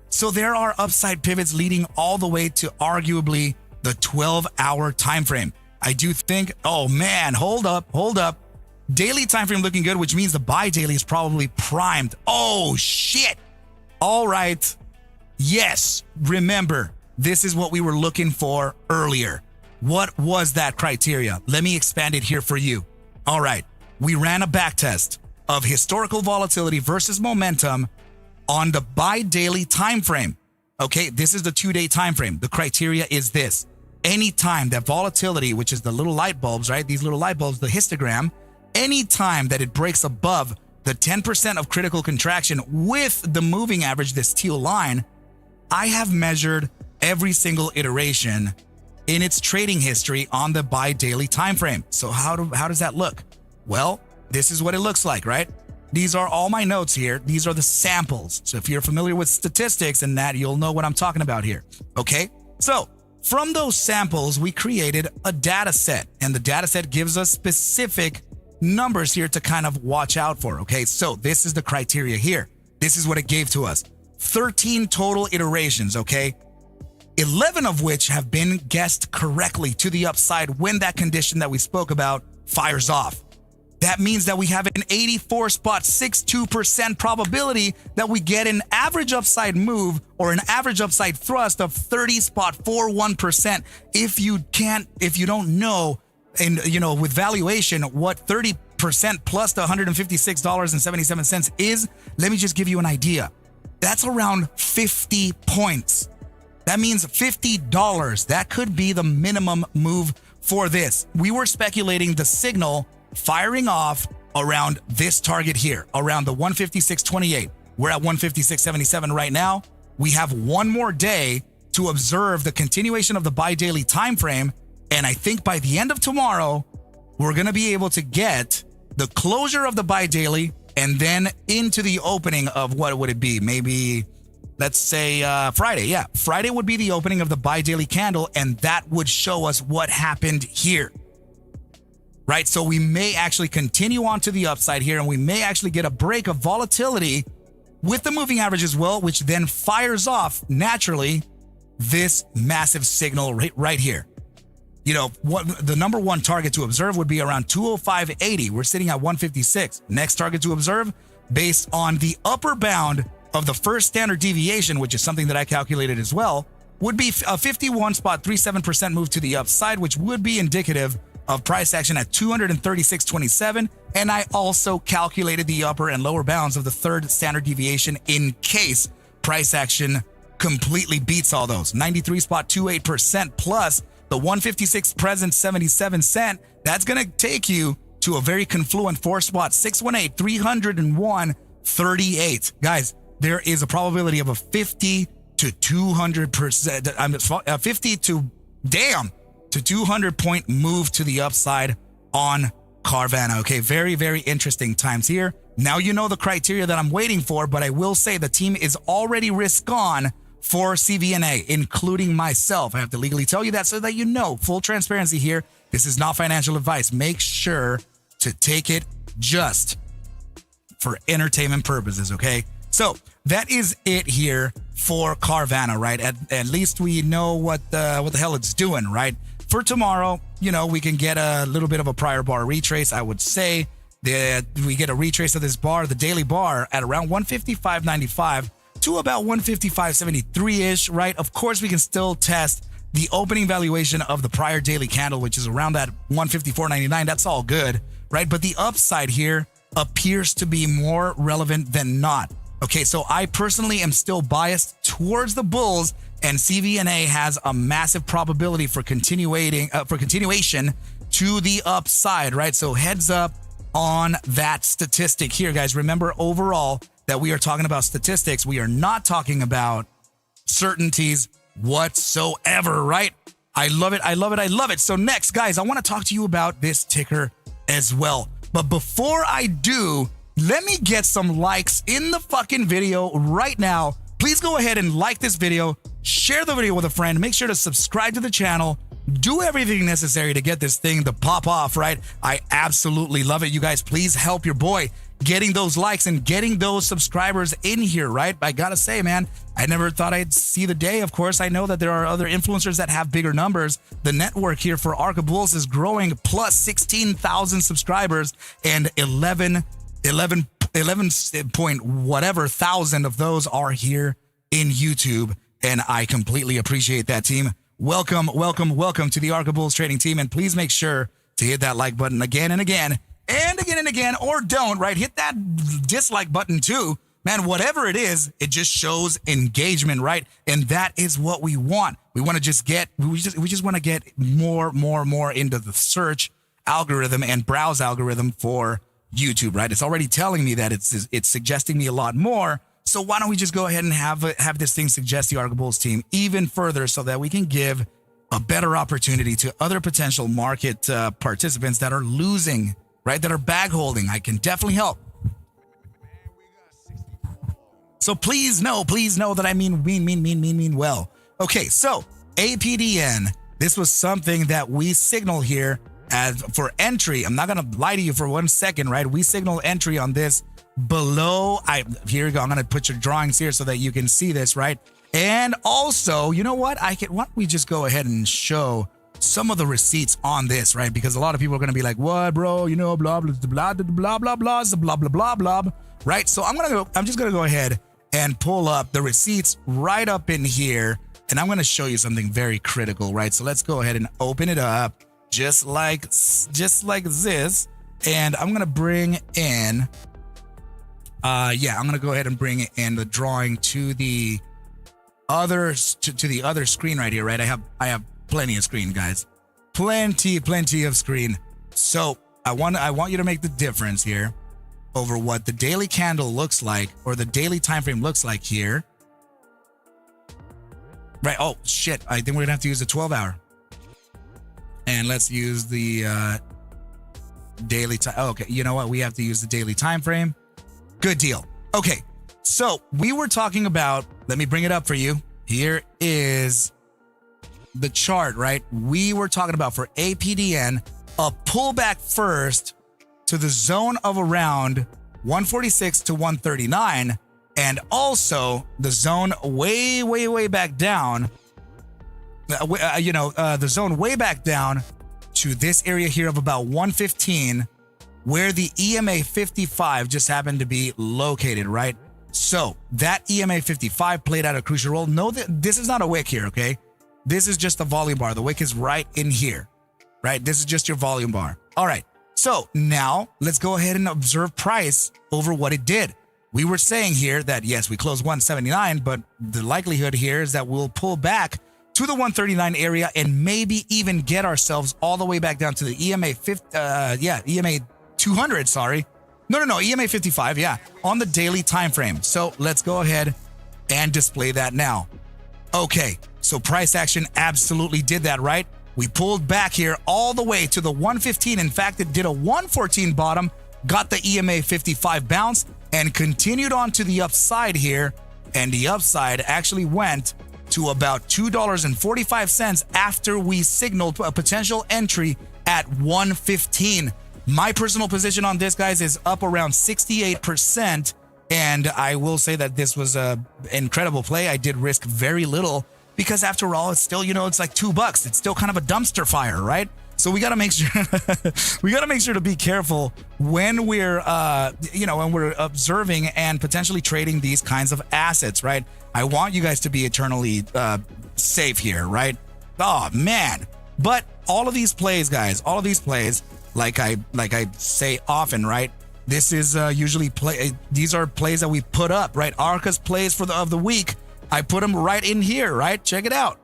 So there are upside pivots leading all the way to arguably the 12-hour time frame. I do think, oh man, hold up. Daily time frame looking good, which means the buy daily is probably primed. Oh, shit. All right. Yes. Remember, this is what we were looking for earlier. What was that criteria? Let me expand it here for you. All right. We ran a back test of historical volatility versus momentum on the buy daily time frame. Okay, this is the 2-day time frame. The criteria is this. Any time that volatility, which is the little light bulbs, right? These little light bulbs, the histogram, any time that it breaks above the 10% of critical contraction with the moving average, this teal line, I have measured every single iteration in its trading history on the buy daily time frame. So how does that look? Well, this is what it looks like, right? These are all my notes here. These are the samples. So if you're familiar with statistics and that, you'll know what I'm talking about here. Okay? So from those samples, we created a data set, and the data set gives us specific numbers here to kind of watch out for. Okay? So this is the criteria here. This is what it gave to us. 13 total iterations, okay? 11 of which have been guessed correctly to the upside when that condition that we spoke about fires off. That means that we have an 84.62% probability that we get an average upside move or an average upside thrust of 30.41%. If you don't know, and with valuation, what 30% plus the $156.77 is, let me just give you an idea. That's around 50 points. That means $50. That could be the minimum move for this. We were speculating the signal firing off around this target here, around the 156.28. We're at 156.77 right now. We have one more day to observe the continuation of the buy daily time frame, and I think by the end of tomorrow, we're going to be able to get the closure of the buy daily and then into the opening of what would it be? Maybe, let's say Friday. Yeah, Friday would be the opening of the buy daily candle, and that would show us what happened here. Right, so we may actually continue on to the upside here, and we may actually get a break of volatility with the moving average as well, which then fires off naturally this massive signal right here. What the number one target to observe would be around 205.80. We're sitting at 156. Next target to observe, based on the upper bound of the first standard deviation, which is something that I calculated as well, would be a 51.37% move to the upside, which would be indicative of price action at 236.27, and I also calculated the upper and lower bounds of the third standard deviation in case price action completely beats all those. 93.28% plus the 156 present 77 cent. That's going to take you to a very confluent 4-spot 618 301.38. Guys, there is a probability of a 50 to 200%, 50 to 200 point move to the upside on Carvana. Okay, very, very interesting times here. Now you know the criteria that I'm waiting for, but I will say the team is already risk on for CVNA, including myself. I have to legally tell you that so that you know, full transparency here. This is not financial advice. Make sure to take it just for entertainment purposes, okay? So that is it here for Carvana, right? At least we know what the hell it's doing, right? For tomorrow, we can get a little bit of a prior bar retrace. I would say that we get a retrace of this bar, the daily bar, at around 155.95 to about 155.73-ish, right? Of course, we can still test the opening valuation of the prior daily candle, which is around that 154.99. That's all good, right? But the upside here appears to be more relevant than not. Okay, so I personally am still biased towards the bulls, and CVNA has a massive probability for continuation to the upside, right? So heads up on that statistic here, guys. Remember, overall, that we are talking about statistics. We are not talking about certainties whatsoever, right? I love it. I love it. I love it. So next, guys, I want to talk to you about this ticker as well. But before I do, let me get some likes in the fucking video right now. Please go ahead and like this video, share the video with a friend, make sure to subscribe to the channel, Do everything necessary to get this thing to pop off, right? I absolutely love it. You guys, please help your boy getting those likes and getting those subscribers in here, right? I gotta say, man, I never thought I'd see the day. Of course, I know that there are other influencers that have bigger numbers. The network here for Arca Bulls is growing, plus 16,000 subscribers and 11 point whatever thousand of those are here in YouTube. And I completely appreciate that, team. Welcome to the Arca Bulls trading team. And please make sure to hit that like button again and again and again and again, or don't, right? Hit that dislike button too. Man, whatever it is, it just shows engagement, right? And that is what we want. We want to just get, we just want to get more into the search algorithm and browse algorithm for YouTube, right? It's already telling me that it's suggesting me a lot more. So why don't we just go ahead and have this thing suggest the Arca Bulls team even further so that we can give a better opportunity to other potential market participants that are losing, right? That are bag holding. I can definitely help. So please know that I mean well. Okay, so APDN, this was something that we signal here as for entry. I'm not going to lie to you for 1 second, right? We signal entry on this below. Here we go. I'm going to put your drawings here so that you can see this, right? And also, you know what? why don't we just go ahead and show some of the receipts on this, right? Because a lot of people are going to be like, what, bro? You know, blah, blah, blah, blah, blah, blah, blah, right? So I'm just going to go ahead and pull up the receipts right up in here. And I'm going to show you something very critical, right? So let's go ahead and open it up just like this. And I'm going to bring in, I'm going to go ahead and bring in the drawing to the other, to the other screen right here, right? I have plenty of screen, guys. Plenty of screen. So I want you to make the difference here over what the daily candle looks like, or the daily time frame looks like here. Right. Oh shit. I think we're gonna have to use the 12-hour. And let's use the daily time. Oh, okay. You know what? We have to use the daily time frame. Good deal. Okay. So we were talking about, let me bring it up for you. Here is the chart, right? We were talking about for APDN, a pullback first to the zone of around 146 to 139, and also the zone way back down, the zone way back down to this area here of about 115, where the EMA 55 just happened to be located, right? So that EMA 55 played out a crucial role. Know that this is not a wick here, okay? This is just a volume bar. The wick is right in here, right? This is just your volume bar. All right. So now let's go ahead and observe price over what it did. We were saying here that, yes, we closed 179, but the likelihood here is that we'll pull back to the 139 area and maybe even get ourselves all the way back down to the EMA 200, sorry. No, EMA 55, yeah, on the daily time frame. So let's go ahead and display that now. Okay, so price action absolutely did that, right? We pulled back here all the way to the 115. In fact, it did a 114 bottom, got the EMA 55 bounce, and continued on to the upside here. And the upside actually went to about $2.45 after we signaled a potential entry at 115. My personal position on this, guys, is up around 68%. And I will say that this was an incredible play. I did risk very little, because after all, it's still, it's like $2. It's still kind of a dumpster fire, right? So we got to make sure to be careful when we're when we're observing and potentially trading these kinds of assets, right? I want you guys to be eternally safe here, right? Oh man. But all of these plays, guys, like I say often, right? This is usually these are plays that we put up, right? Arca's plays of the week. I put them right in here, right? Check it out.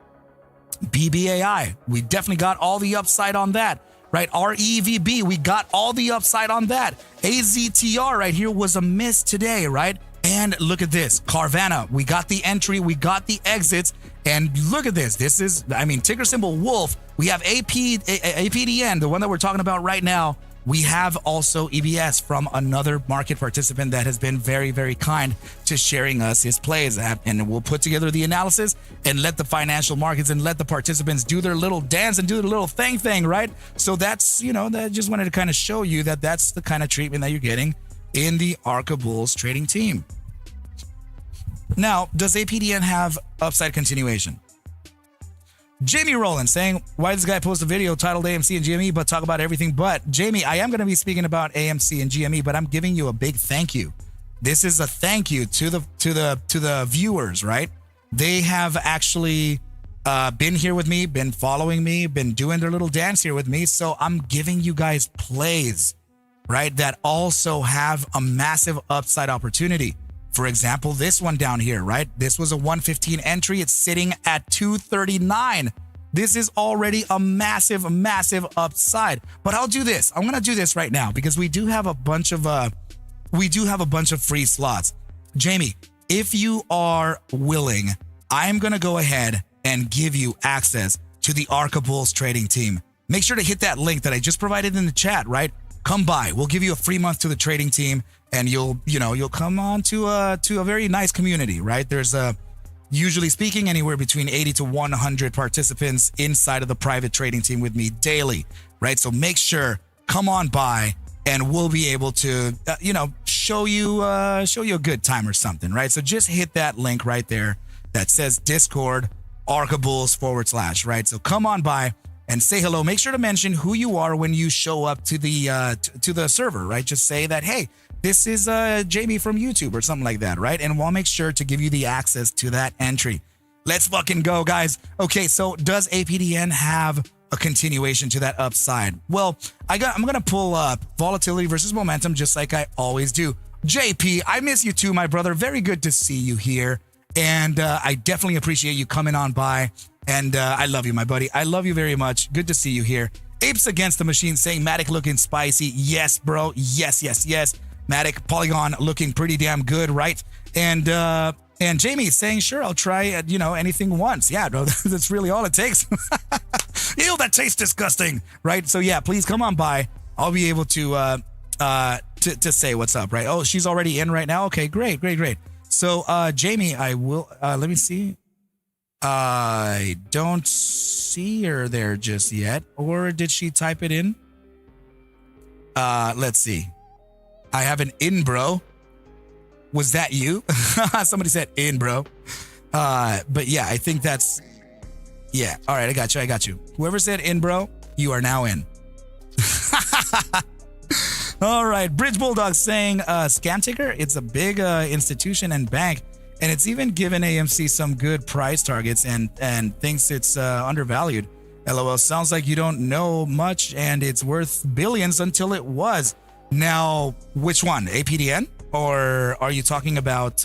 BBAI, we definitely got all the upside on that, right? REVB, we got all the upside on that. AZTR right here was a miss today, right? And look at this, Carvana, we got the entry, we got the exits, and look at this. This is, ticker symbol Wolf. We have APDN, the one that we're talking about right now, We have also EBS from another market participant that has been very, very kind to sharing us his plays. And we'll put together the analysis and let the financial markets and let the participants do their little dance and do their little thing, right? So that's, that just wanted to kind of show you that that's the kind of treatment that you're getting in the Arca Bulls trading team. Now, does APDN have upside continuation? Jamie Rowland saying, why does this guy post a video titled AMC and GME but talk about everything but? Jamie, I am going to be speaking about AMC and GME, but I'm giving you a big thank you. This is a thank you to the viewers, right? They have actually been here with me, been following me, been doing their little dance here with me. So I'm giving you guys plays, right, that also have a massive upside opportunity. For example, this one down here, right? This was a 115 entry. It's sitting at 239. This is already a massive, massive upside. But I'll do this. I'm going to do this right now because we do have a bunch of free slots. Jamie, if you are willing, I'm going to go ahead and give you access to the Arca Bulls trading team. Make sure to hit that link that I just provided in the chat, right? Come by. We'll give you a free month to the trading team. And you'll come on to a very nice community, right? There's usually speaking, anywhere between 80 to 100 participants inside of the private trading team with me daily, right? So make sure, come on by, and we'll be able to, show you a good time or something, right? So just hit that link right there that says Discord Arca Bulls /, right? So come on by and say hello. Make sure to mention who you are when you show up to the server, right? Just say that, hey, this is Jamie from YouTube or something like that, right? And we'll make sure to give you the access to that entry. Let's fucking go, guys. Okay, so does APDN have a continuation to that upside? Well, I'm going to pull up volatility versus momentum just like I always do. JP, I miss you too, my brother. Very good to see you here. And I definitely appreciate you coming on by. And I love you, my buddy. I love you very much. Good to see you here. Apes Against the Machine saying Matic looking spicy. Yes, bro. Yes. Matic Polygon looking pretty damn good, right? And Jamie saying, sure, I'll try anything once. Yeah, bro, that's really all it takes. Ew, that tastes disgusting, right? So yeah, please come on by. I'll be able to say what's up, right? Oh, she's already in right now. Okay, great. So Jamie, I will let me see. I don't see her there just yet, or did she type it in? Let's see. I have an in, bro. Was that you? Somebody said in, bro. But yeah, I think that's, yeah. All right, I got you. Whoever said in, bro, you are now in. All right, Bridge Bulldog saying, scam ticker, it's a big institution and bank, and it's even given AMC some good price targets and thinks it's undervalued. LOL, sounds like you don't know much and it's worth billions until it was. Now, which one? APDN? Or are you talking about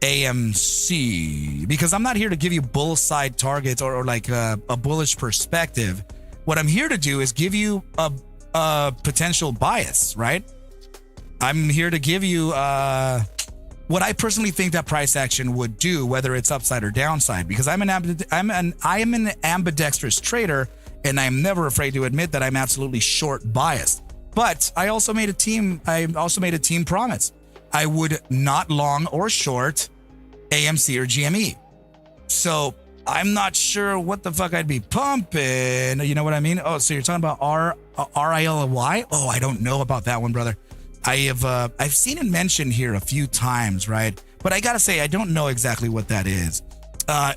AMC? Because I'm not here to give you bull side targets or like a bullish perspective. What I'm here to do is give you a potential bias, right? I'm here to give you what I personally think that price action would do, whether it's upside or downside, because I am an ambidextrous trader, and I'm never afraid to admit that I'm absolutely short biased. But I also made a team promise. I would not long or short AMC or GME. So I'm not sure what the fuck I'd be pumping. You know what I mean? Oh, so you're talking about RILY? Oh, I don't know about that one, brother. I've seen it mentioned here a few times, right? But I gotta say, I don't know exactly what that is.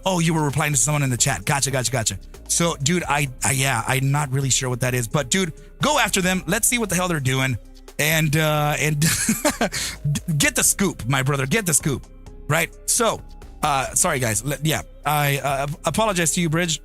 Oh, you were replying to someone in the chat. Gotcha. So, dude, I'm not really sure what that is. But, dude, go after them. Let's see what the hell they're doing. And get the scoop, my brother. Get the scoop, right? So, sorry, guys. Yeah, I apologize to you, Bridge.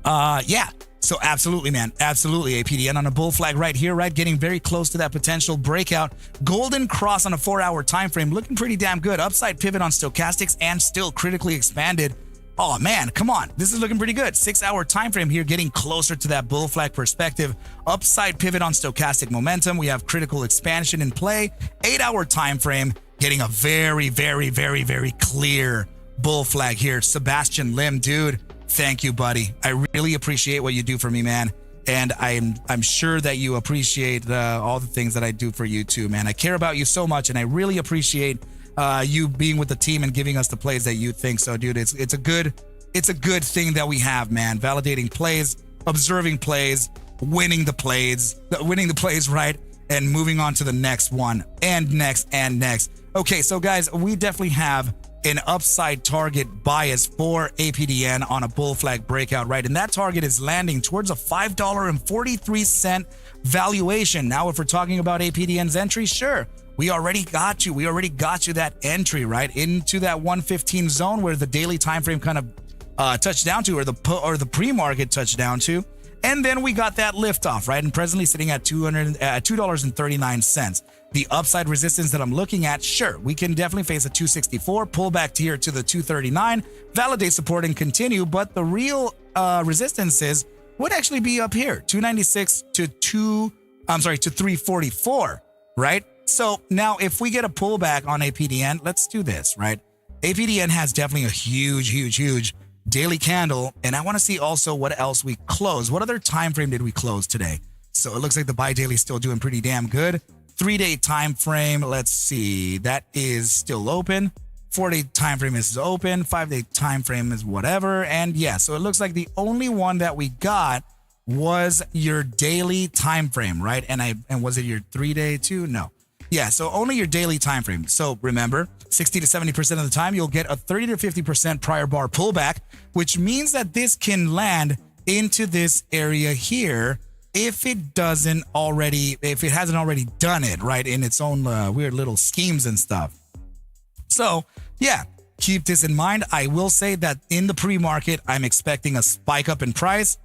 Yeah. So absolutely, man. Absolutely, APDN on a bull flag right here, right? Getting very close to that potential breakout. Golden cross on a 4-hour time frame. Looking pretty damn good. Upside pivot on stochastics and still critically expanded. Oh, man, come on. This is looking pretty good. 6-hour time frame here, getting closer to that bull flag perspective. Upside pivot on stochastic momentum. We have critical expansion in play. 8-hour time frame, getting a very, very, very, very clear bull flag here. Sebastian Lim, dude. Thank you, buddy. I really appreciate what you do for me, man. And I'm sure that you appreciate all the things that I do for you too, man. I care about you so much, and I really appreciate you being with the team and giving us the plays that you think so, dude. It's a good thing that we have, man. Validating plays, observing plays, winning the plays, right? And moving on to the next one and next and next. Okay, so guys, we definitely have an upside target bias for APDN on a bull flag breakout, right? And that target is landing towards a $5.43 valuation. Now, if we're talking about APDN's entry, sure, we already got you. We already got you that entry, right? Into that 115 zone where the daily time frame kind of touched down to, or the pre-market touched down to. And then we got that liftoff, right? And presently sitting at $2.39. The upside resistance that I'm looking at, sure, we can definitely face a 264, pull back here to the 239, validate support and continue. But the real resistances would actually be up here, 296 to 344, right? So now if we get a pullback on APDN, let's do this, right? APDN has definitely a huge daily candle, and I want to see also what else we close. What other time frame did we close today? So it looks like the buy daily is still doing pretty damn good. 3-day time frame, let's see, that is still open. 4-day time frame is open. 5-day time frame is whatever. And yeah, so it looks like the only one that we got was your daily time frame, right? And was it your 3-day too? No. Yeah, so only your daily time frame. So remember, 60 to 70% of the time, you'll get a 30 to 50% prior bar pullback, which means that this can land into this area here if it hasn't already done it, right, in its own weird little schemes and stuff. So yeah, keep this in mind. I will say that in the pre-market, I'm expecting a spike up in price.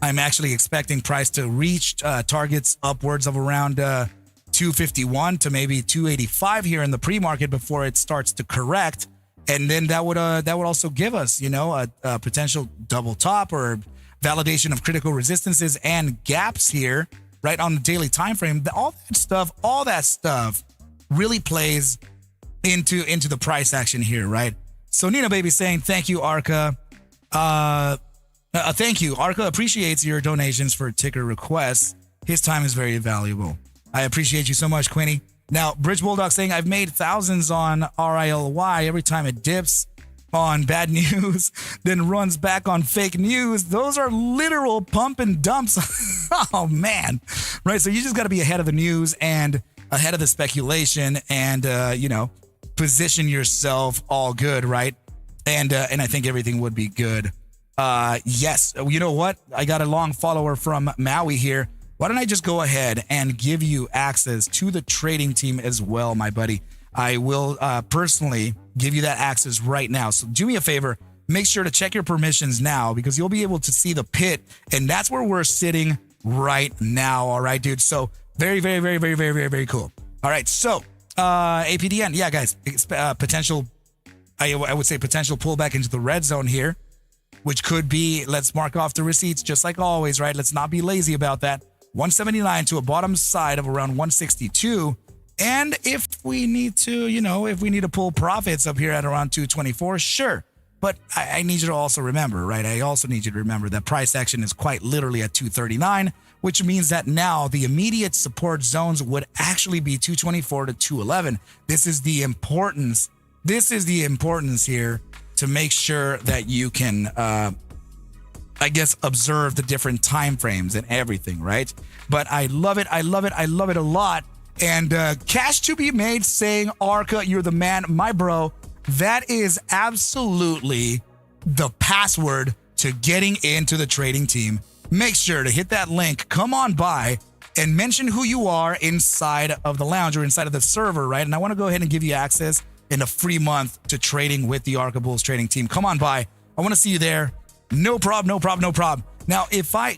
I'm actually expecting price to reach targets upwards of around 251 to maybe 285 here in the pre-market before it starts to correct. And then that would also give us, a potential double top or validation of critical resistances and gaps here, right, on the daily time frame. All that stuff really plays into the price action here, right? So Nina Baby saying, thank you, Arca. Thank you. Arca appreciates your donations for ticker requests. His time is very valuable. I appreciate you so much, Quinny. Now, Bridge Bulldog saying, I've made thousands on RILY every time it dips on bad news, then runs back on fake news. Those are literal pump and dumps. Oh, man. Right. So you just got to be ahead of the news and ahead of the speculation and, position yourself all good. Right. And I think everything would be good. Yes. You know what? I got a long follower from Maui here. Why don't I just go ahead and give you access to the trading team as well, my buddy? I will personally give you that access right now. So do me a favor, make sure to check your permissions now because you'll be able to see the pit. And that's where we're sitting right now. All right, dude. So very, very, very, very, very, very, very cool. All right. So APDN. Yeah, guys, potential. I would say potential pullback into the red zone here, which could be, let's mark off the receipts just like always, right? Let's not be lazy about that. 179 to a bottom side of around 162. And if we need to, pull profits up here at around 224, sure. But I need you to also remember, right? I also need you to remember that price action is quite literally at 239, which means that now the immediate support zones would actually be 224 to 211. This is the importance here to make sure that you can, observe the different time frames and everything, right? But I love it. I love it. I love it a lot. And cash to be made saying, Arca, you're the man. My bro, that is absolutely the password to getting into the trading team. Make sure to hit that link. Come on by and mention who you are inside of the lounge or inside of the server, right? And I want to go ahead and give you access in a free month to trading with the Arca Bulls trading team. Come on by. I want to see you there. No problem, no problem, no problem. Now,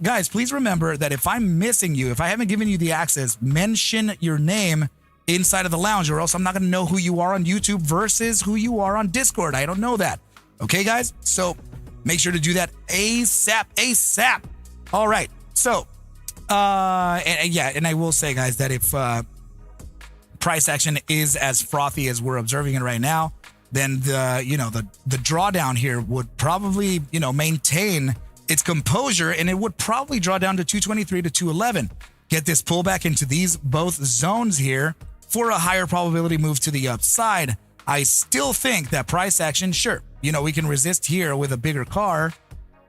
guys, please remember that if I'm missing you, if I haven't given you the access, mention your name inside of the lounge, or else I'm not going to know who you are on YouTube versus who you are on Discord. I don't know that. Okay, guys? So make sure to do that ASAP. All right. So, and I will say, guys, that if price action is as frothy as we're observing it right now, then the drawdown here would probably, maintain its composure, and it would probably draw down to 223 to 211. Get this pullback into these both zones here for a higher probability move to the upside. I still think that price action, sure, we can resist here with a bigger car,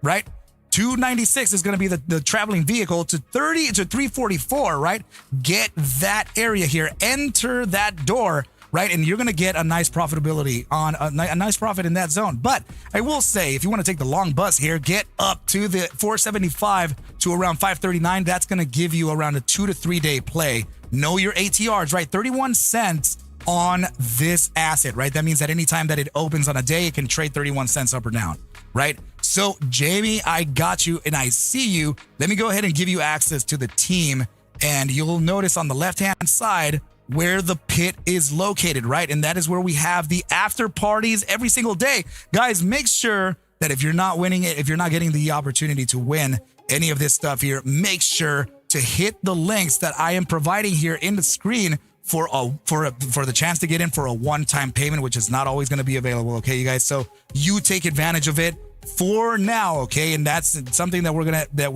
right? 296 is going to be the traveling vehicle to 344, right? Get that area here, enter that door, right? And you're going to get a nice profitability on a nice profit in that zone. But I will say, if you want to take the long bus here, get up to the 475 to around 539. That's going to give you around a 2 to 3 day play. Know your ATRs, right? 31 cents on this asset, right? That means that anytime that it opens on a day, it can trade 31 cents up or down, right? So, Jamie, I got you and I see you. Let me go ahead and give you access to the team. And you'll notice on the left-hand side where the pit is located, right? And that is where we have the after parties every single day. Guys, make sure that if you're not winning it, if you're not getting the opportunity to win any of this stuff here, make sure to hit the links that I am providing here in the screen for the chance to get in for a one-time payment, which is not always going to be available. Okay, you guys. So you take advantage of it for now. Okay, and that's something that we're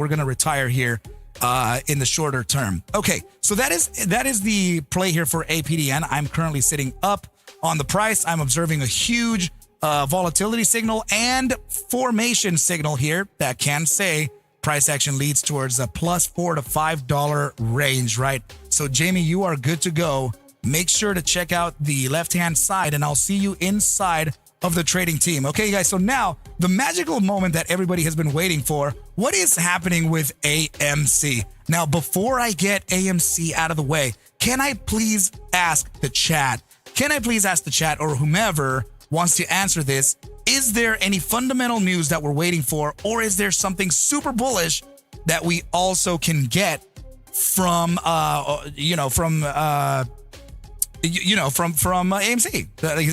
gonna retire here in the shorter term. Okay, so that is the play here for APDN. I'm currently sitting up on the price. I'm observing a huge volatility signal and formation signal here that can say price action leads towards a plus $4 to $5 range, right? So Jamie, you are good to go. Make sure to check out the left-hand side and I'll see you inside of the trading team. Okay, guys, so now the magical moment that everybody has been waiting for. What is happening with AMC? Now, before I get AMC out of the way, can I please ask the chat? Can I please ask the chat or whomever wants to answer this? Is there any fundamental news that we're waiting for, or is there something super bullish that we also can get from AMC?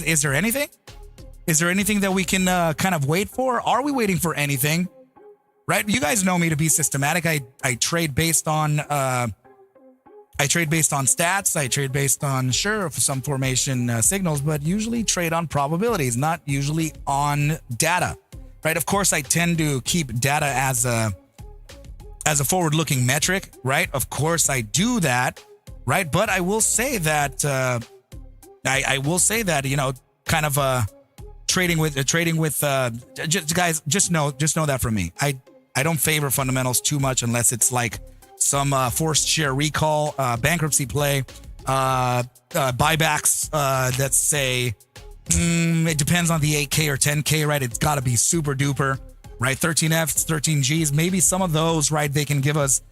Is there anything? Is there anything that we can kind of wait for? Are we waiting for anything? Right? You guys know me to be systematic. I trade based on stats. I trade based on some formation signals, but usually trade on probabilities, not usually on data. Right? Of course, I tend to keep data as a forward-looking metric. Right? Of course, I do that. Right? But I will say that trading with guys, just know that from me. I don't favor fundamentals too much unless it's like some forced share recall, bankruptcy play, buybacks that say it depends on the 8K or 10K, right? It's got to be super duper, right? 13Fs, 13Gs, maybe some of those, right? They can give us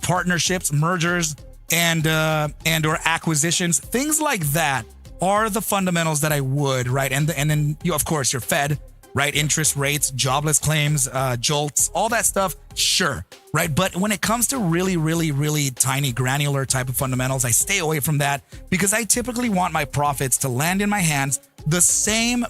partnerships, mergers, and or acquisitions, things like that are the fundamentals that I would, right? And then you, of course, your Fed, right? Interest rates, jobless claims, jolts, all that stuff, sure, right? But when it comes to really, really, really tiny granular type of fundamentals, I stay away from that because I typically want my profits to land in my hands the same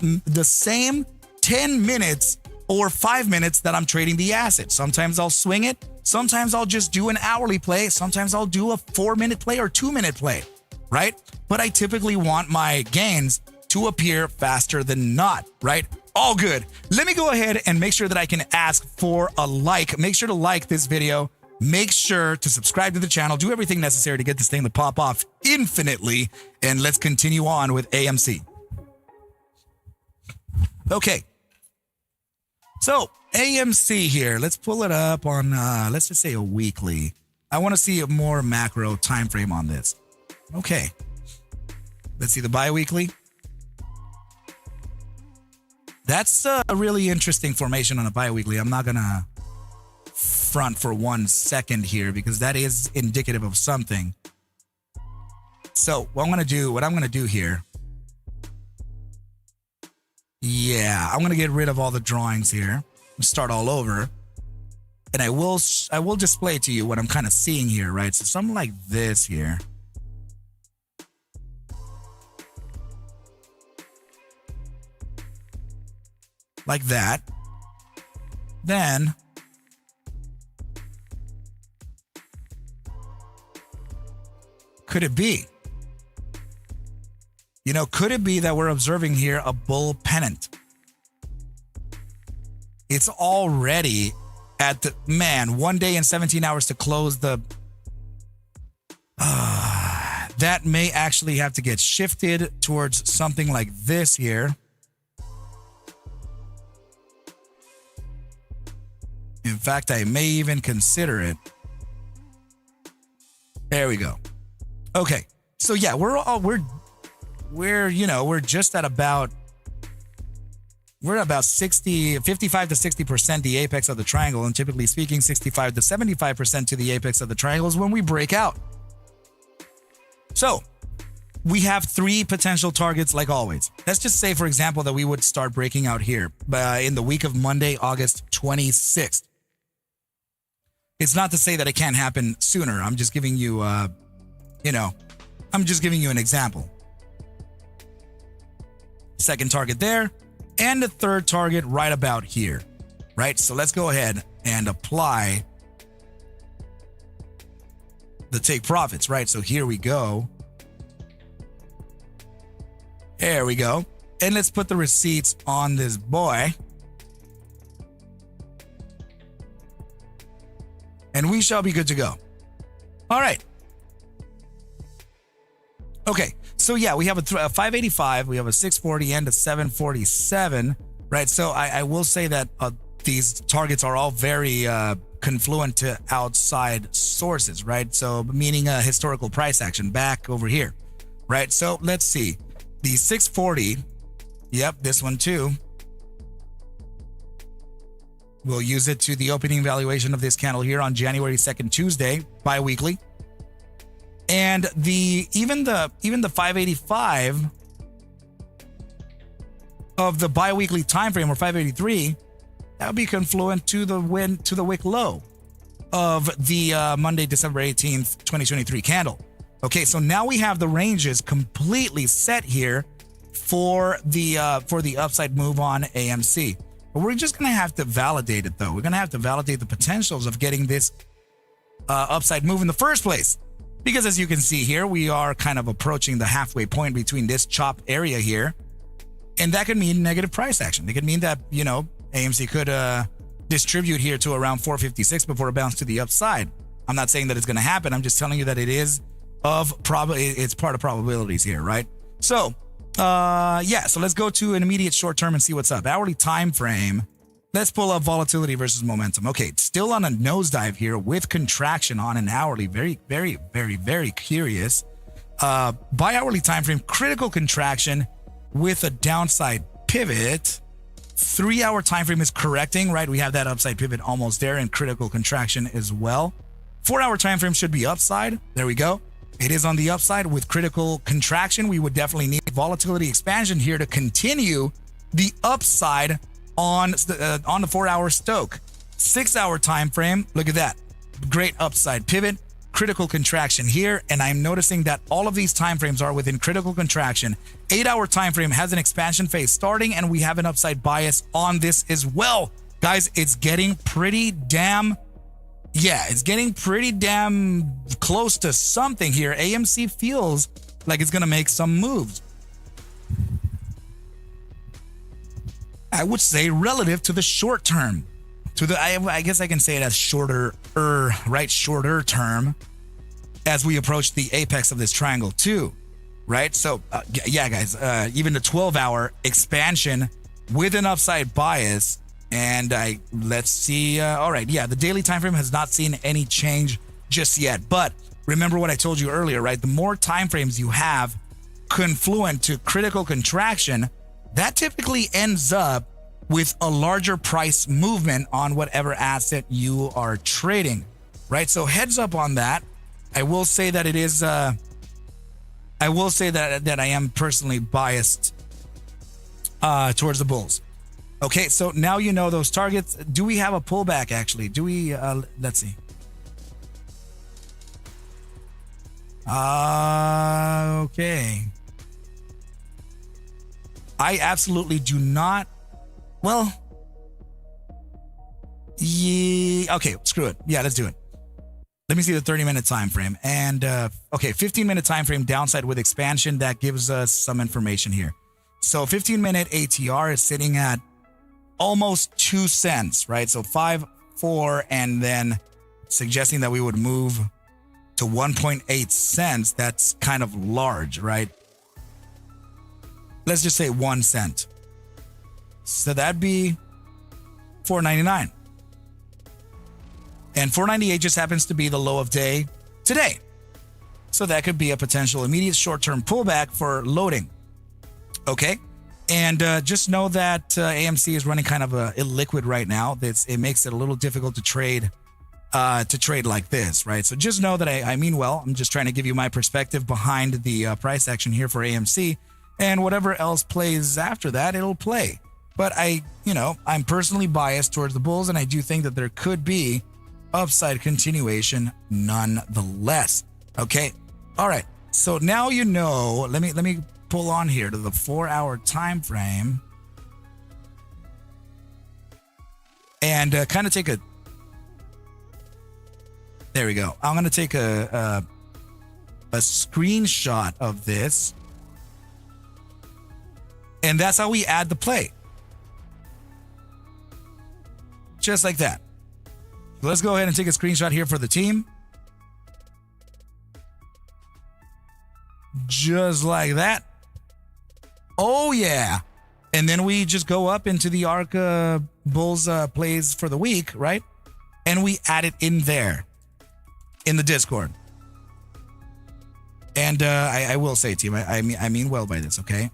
10 minutes or 5 minutes that I'm trading the asset. Sometimes I'll swing it. Sometimes I'll just do an hourly play. Sometimes I'll do a 4-minute play or 2-minute play, right? But I typically want my gains to appear faster than not, right? All good. Let me go ahead and make sure that I can ask for a like. Make sure to like this video. Make sure to subscribe to the channel. Do everything necessary to get this thing to pop off infinitely. And let's continue on with AMC. Okay. So AMC here. Let's pull it up on, let's just say a weekly. I want to see a more macro time frame on this. Okay. Let's see the bi-weekly. That's a really interesting formation on a bi-weekly. I'm not going to front for 1 second here because that is indicative of something. So what I'm going to do here. Yeah, I'm going to get rid of all the drawings here and start all over. And I will display to you what I'm kind of seeing here, right? So something like this here. Like that. Then could it be? Could it be that we're observing here a bull pennant? It's already at the, man, 1 day and 17 hours to close the, that may actually have to get shifted towards something like this here. In fact, I may even consider it. There we go. Okay. So yeah, we're just at about, we're about 55 to 60% the apex of the triangle, and typically speaking, 65 to 75% to the apex of the triangle is when we break out. So we have 3 potential targets like always. Let's just say, for example, that we would start breaking out here in the week of Monday, August 26th. It's not to say that it can't happen sooner. I'm just giving you, I'm just giving you an example. Second target there, and the third target right about here, right? So let's go ahead and apply the take profits, right? So here we go. There we go. And let's put the receipts on this boy. And we shall be good to go. All right. Okay. So yeah, we have a 585, we have a 640 and a 747, right? So I will say that these targets are all very confluent to outside sources, right? So meaning a historical price action back over here, right? So let's see. The 640, yep, this one too. We'll use it to the opening valuation of this candle here on January 2nd, Tuesday, bi-weekly. And even the 585 of the bi-weekly time frame, or 583, that would be confluent to the wick low of the Monday, December 18th, 2023 candle. Okay, so now we have the ranges completely set here for the upside move on AMC. But we're just gonna have to validate it though. We're gonna have to validate the potentials of getting this upside move in the first place. Because as you can see here, we are kind of approaching the halfway point between this chop area here. And that could mean negative price action. It could mean that, AMC could distribute here to around 456 before it bounces to the upside. I'm not saying that it's going to happen. I'm just telling you that it is it's part of probabilities here, right? So, so let's go to an immediate short term and see what's up. Hourly time frame. Let's pull up volatility versus momentum. Okay, it's still on a nosedive here with contraction on an hourly. Very, very, very, very curious. Bi-hourly time frame, critical contraction with a downside pivot. 3-hour time frame is correcting, right? We have that upside pivot almost there, and critical contraction as well. 4-hour time frame should be upside. There we go. It is on the upside with critical contraction. We would definitely need volatility expansion here to continue the upside on the 4-hour Stoke. 6-hour time frame, look at that. Great upside pivot, critical contraction here, and I'm noticing that all of these time frames are within critical contraction. 8-hour time frame has an expansion phase starting, and we have an upside bias on this as well. Guys, it's getting pretty damn close to something here. AMC feels like it's going to make some moves. I would say relative to the short term, I guess I can say it as shorter term, as we approach the apex of this triangle too, right? So guys, even the 12-hour expansion with an upside bias, and let's see. All right, the daily time frame has not seen any change just yet, but remember what I told you earlier, right? The more time frames you have confluent to critical contraction, that typically ends up with a larger price movement on whatever asset you are trading, right? So heads up on that. I will say that it is, I am personally biased towards the bulls. Okay, so now you know those targets. Do we have a pullback actually? Do we, let's see. Okay. I absolutely do not. Well, yeah, okay, screw it. Yeah, let's do it. Let me see the 30-minute time frame. And okay, 15-minute time frame downside with expansion. That gives us some information here. So 15-minute ATR is sitting at almost 2 cents, right? So 5 1.4 and then suggesting that we would move to 1.8 cents, that's kind of large, right? Let's just say 1 cent. So that'd be $4.99. And $4.98 just happens to be the low of day today. So that could be a potential immediate short-term pullback for loading. Okay? And just know that AMC is running kind of illiquid right now. It makes it a little difficult to trade like this, right? So just know that I mean well. I'm just trying to give you my perspective behind the price action here for AMC, and whatever else plays after that, it'll play. But I'm personally biased towards the bulls, and I do think that there could be upside continuation nonetheless. Okay. All right. So now you know, let me pull on here to the 4-hour time frame and kind of take a, there we go. I'm going to take a screenshot of this, and that's how we add the play. Just like that. So let's go ahead and take a screenshot here for the team. Just like that. Oh, yeah. And then we just go up into the Arca Bulls plays for the week, right? And we add it in there in the Discord. And I will say, team, I mean well by this, okay?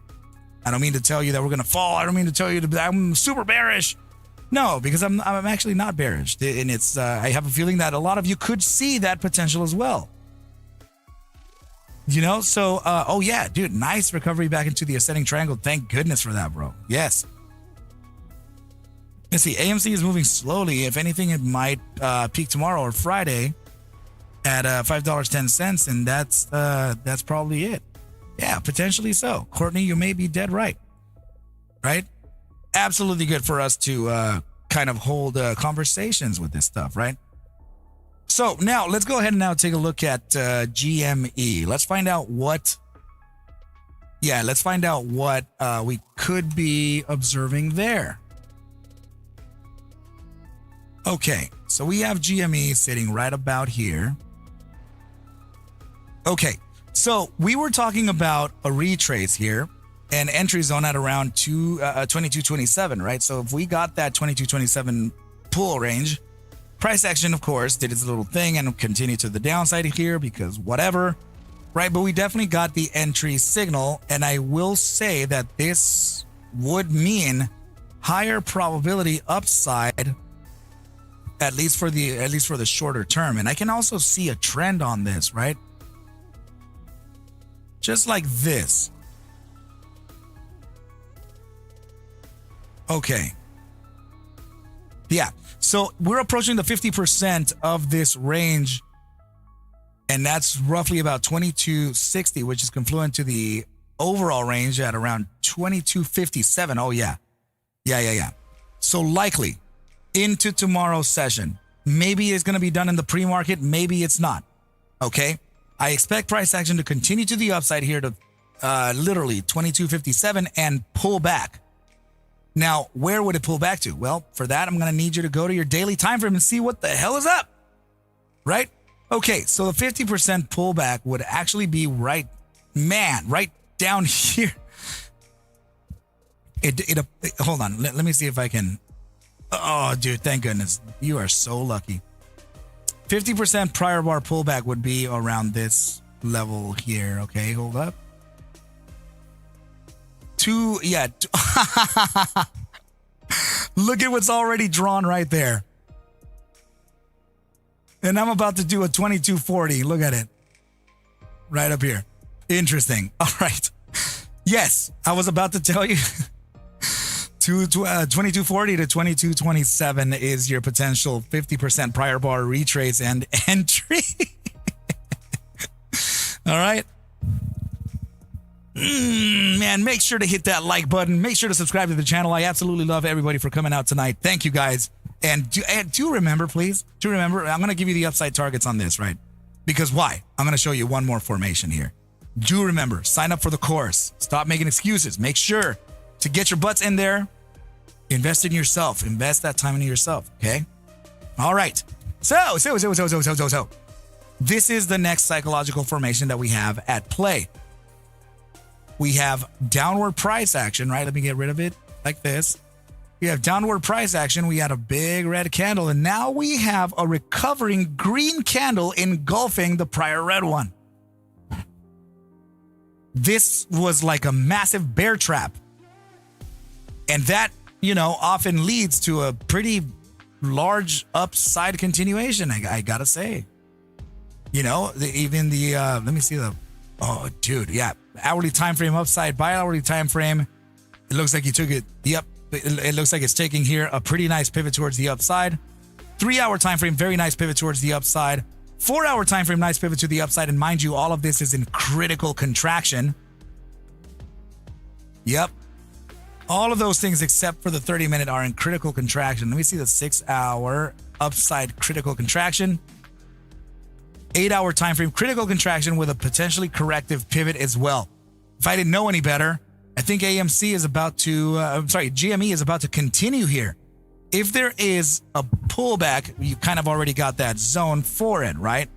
I don't mean to tell you that we're going to fall. I don't mean to tell you that I'm super bearish. No, because I'm actually not bearish. And it's I have a feeling that a lot of you could see that potential as well. So, oh yeah, dude, nice recovery back into the ascending triangle. Thank goodness for that, bro. Yes. Let's see, AMC is moving slowly. If anything, it might peak tomorrow or Friday at $5.10, and that's probably it. Yeah, potentially so. Courtney, you may be dead right. Right? Absolutely good for us to kind of hold conversations with this stuff, right? So now let's go ahead and now take a look at GME. Let's find out what we could be observing there. Okay, so we have GME sitting right about here. Okay, so we were talking about a retrace here, an entry zone at around 22.27, right? So if we got that 22.27 pull range, price action, of course, did its little thing and continued to the downside here because whatever, right? But we definitely got the entry signal, and I will say that this would mean higher probability upside, at least for the shorter term. And I can also see a trend on this, right? Just like this. Okay. Yeah. So we're approaching the 50% of this range, and that's roughly about 2260, which is confluent to the overall range at around 2257. Oh, yeah. Yeah. So likely into tomorrow's session. Maybe it's going to be done in the pre-market. Maybe it's not. Okay. I expect price action to continue to the upside here to literally 2257 and pull back. Now, where would it pull back to? Well, for that, I'm going to need you to go to your daily time frame and see what the hell is up, right? Okay, so the 50% pullback would actually be right down here. Hold on, let me see if I can. Oh, dude, thank goodness. You are so lucky. 50% prior bar pullback would be around this level here. Okay, hold up. Look at what's already drawn right there. And I'm about to do a 2240. Look at it. Right up here. Interesting. All right. Yes, I was about to tell you 2240 to 2227 is your potential 50% prior bar retrace and entry. All right. Man, make sure to hit that like button. Make sure to subscribe to the channel. I absolutely love everybody for coming out tonight. Thank you, guys. And do remember, please, I'm going to give you the upside targets on this, right? Because why? I'm going to show you one more formation here. Do remember, sign up for the course. Stop making excuses. Make sure to get your butts in there. Invest in yourself. Invest that time into yourself, okay? All right. So. This is the next psychological formation that we have at play. We have downward price action, right? Let me get rid of it like this. We have downward price action. We had a big red candle, and now we have a recovering green candle engulfing the prior red one. This was like a massive bear trap. And that, often leads to a pretty large upside continuation, I gotta say. Let me see oh, dude, yeah. Hourly time frame upside, bi-hourly time frame. It looks like you took it. Yep. It looks like it's taking here a pretty nice pivot towards the upside. 3-hour time frame, very nice pivot towards the upside. 4-hour time frame, nice pivot to the upside. And mind you, all of this is in critical contraction. Yep. All of those things except for the 30-minute are in critical contraction. Let me see the 6-hour upside critical contraction. 8-hour time frame, critical contraction with a potentially corrective pivot as well. If I didn't know any better, I think GME is about to continue here. If there is a pullback, you kind of already got that zone for it, right?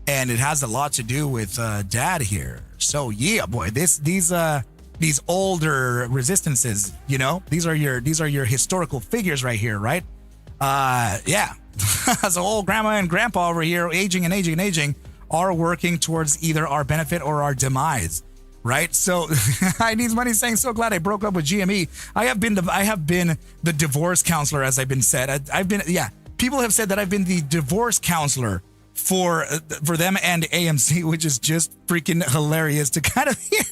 And it has a lot to do with dad here. So yeah, boy, these older resistances, these are your historical figures right here, right? Yeah. So old grandma and grandpa over here, aging, are working towards either our benefit or our demise, right? So I need money saying, so glad I broke up with GME. I have been the divorce counselor, as I've been said. People have said that I've been the divorce counselor for them and AMC, which is just freaking hilarious to kind of hear.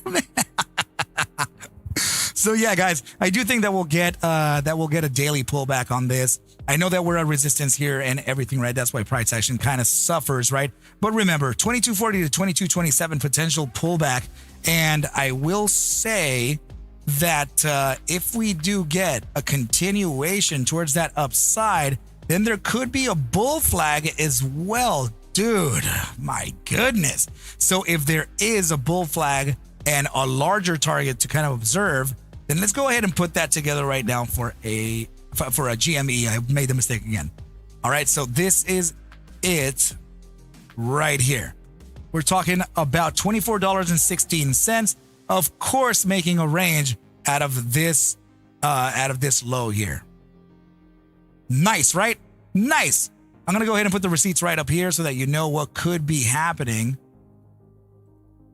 So yeah, guys, I do think that we'll get a daily pullback on this. I know that we're at resistance here and everything, right? That's why price action kind of suffers, right? But remember, 2240 to 2227 potential pullback. And I will say that if we do get a continuation towards that upside, then there could be a bull flag as well. Dude, my goodness. So if there is a bull flag and a larger target to kind of observe, then let's go ahead and put that together right now for a GME. I made the mistake again. All right, so this is it right here. We're talking about $24.16. Of course, making a range out of this low here. Nice, right? Nice. I'm gonna go ahead and put the receipts right up here so that you know what could be happening,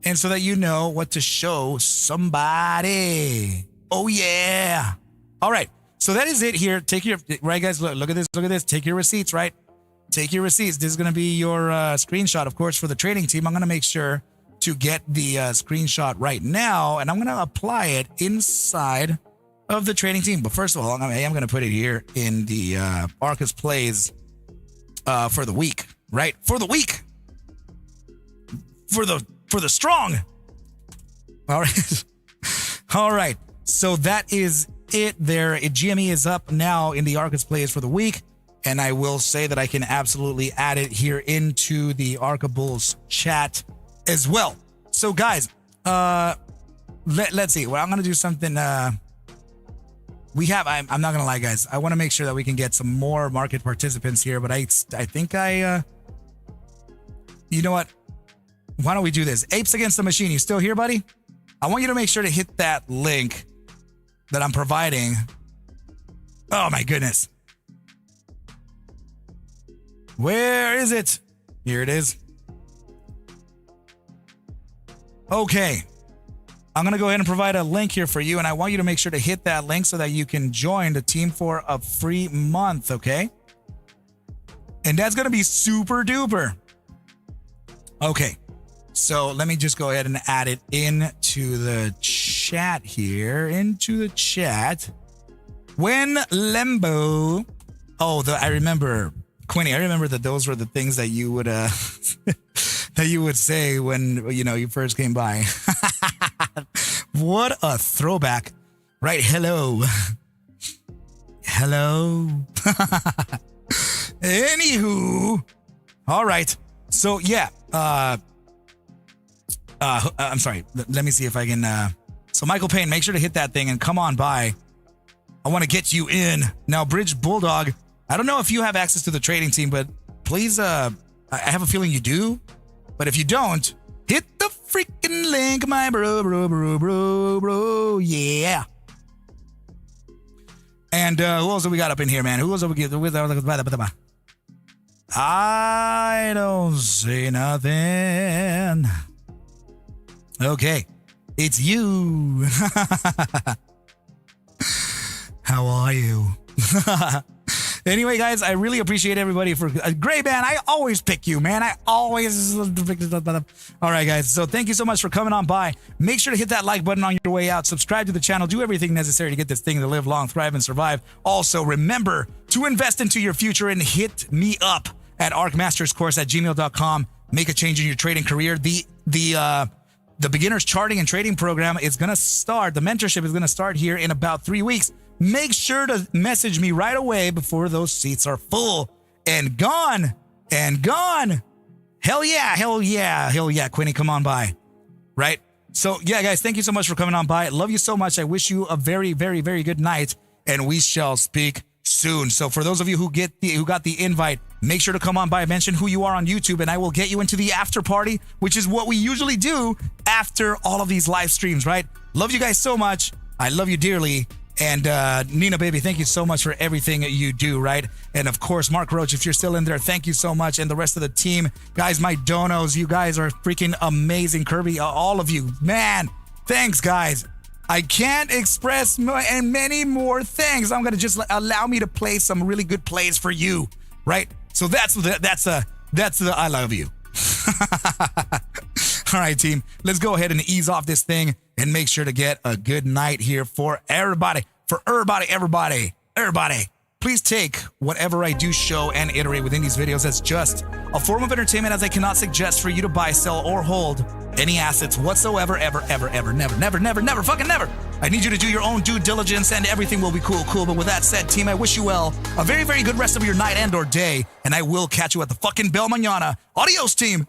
and so that you know what to show somebody. Oh yeah. All right. So that is it here. Take your, right guys, look at this. Look at this. Take your receipts, right? Take your receipts. This is going to be your screenshot, of course, for the trading team. I'm going to make sure to get the screenshot right now, and I'm going to apply it inside of the trading team. But first of all, I am going to put it here in the Arca's plays for the week, right? For the week. For the strong. All right. All right. So that is it there. GME is up now in the Arca's plays for the week. And I will say that I can absolutely add it here into the Arca Bulls chat as well. So guys, let's see. Well, I'm going to do something. I'm not going to lie, guys. I want to make sure that we can get some more market participants here. But I think you know what? Why don't we do this? Apes Against the Machine. You still here, buddy? I want you to make sure to hit that link that I'm providing. Oh my goodness. Where is it? Here it is. Okay. I'm going to go ahead and provide a link here for you, and I want you to make sure to hit that link so that you can join the team for a free month, okay? And that's going to be super duper. Okay. So let me just go ahead and add it into the chat here. Into the chat. When Lembo. Oh, I remember, Quinny, I remember that those were the things that you would that you would say when you first came by. What a throwback. Right? Hello. Hello. Anywho. All right. So yeah, I'm sorry. Let me see if I can. So Michael Payne, make sure to hit that thing and come on by. I want to get you in. Now, Bridge Bulldog, I don't know if you have access to the trading team, but please, I have a feeling you do. But if you don't, hit the freaking link, my bro. Yeah. And who else have we got up in here, man? Who else have we got with? I don't see nothing. Okay, it's you. How are you? Anyway, guys, I really appreciate everybody for Gray Man. I always pick you, man. I always pick. All right, guys. So thank you so much for coming on by. Make sure to hit that like button on your way out. Subscribe to the channel. Do everything necessary to get this thing to live long, thrive, and survive. Also, remember to invest into your future and hit me up at ArcMastersCourse@gmail.com. Make a change in your trading career. The beginner's charting and trading program is going to start. The mentorship is going to start here in about 3 weeks. Make sure to message me right away before those seats are full and gone. Hell yeah, Quinny, come on by. Right? So, yeah, guys, thank you so much for coming on by. I love you so much. I wish you a very, very, very good night, and we shall speak soon. So for those of you who got the invite, make sure to come on by, mention who you are on YouTube, and I will get you into the after party, which is what we usually do after all of these live streams, right? Love you guys so much. I love you dearly. And Nina, baby, thank you so much for everything you do, right? And of course, Mark Roach, if you're still in there, thank you so much. And the rest of the team, guys, my donos, you guys are freaking amazing. Kirby, all of you, man, thanks, guys. I can't express and many more things. I'm gonna just allow me to play some really good plays for you, right? So that's the I love you. All right, team, let's go ahead and ease off this thing and make sure to get a good night here for everybody. Everybody. Please take whatever I do show and iterate within these videos as just a form of entertainment, as I cannot suggest for you to buy, sell, or hold any assets whatsoever, ever, never, fucking never. I need you to do your own due diligence and everything will be cool. But with that said, team, I wish you well a very, very good rest of your night and or day, and I will catch you at the fucking bell mañana. Adios, team.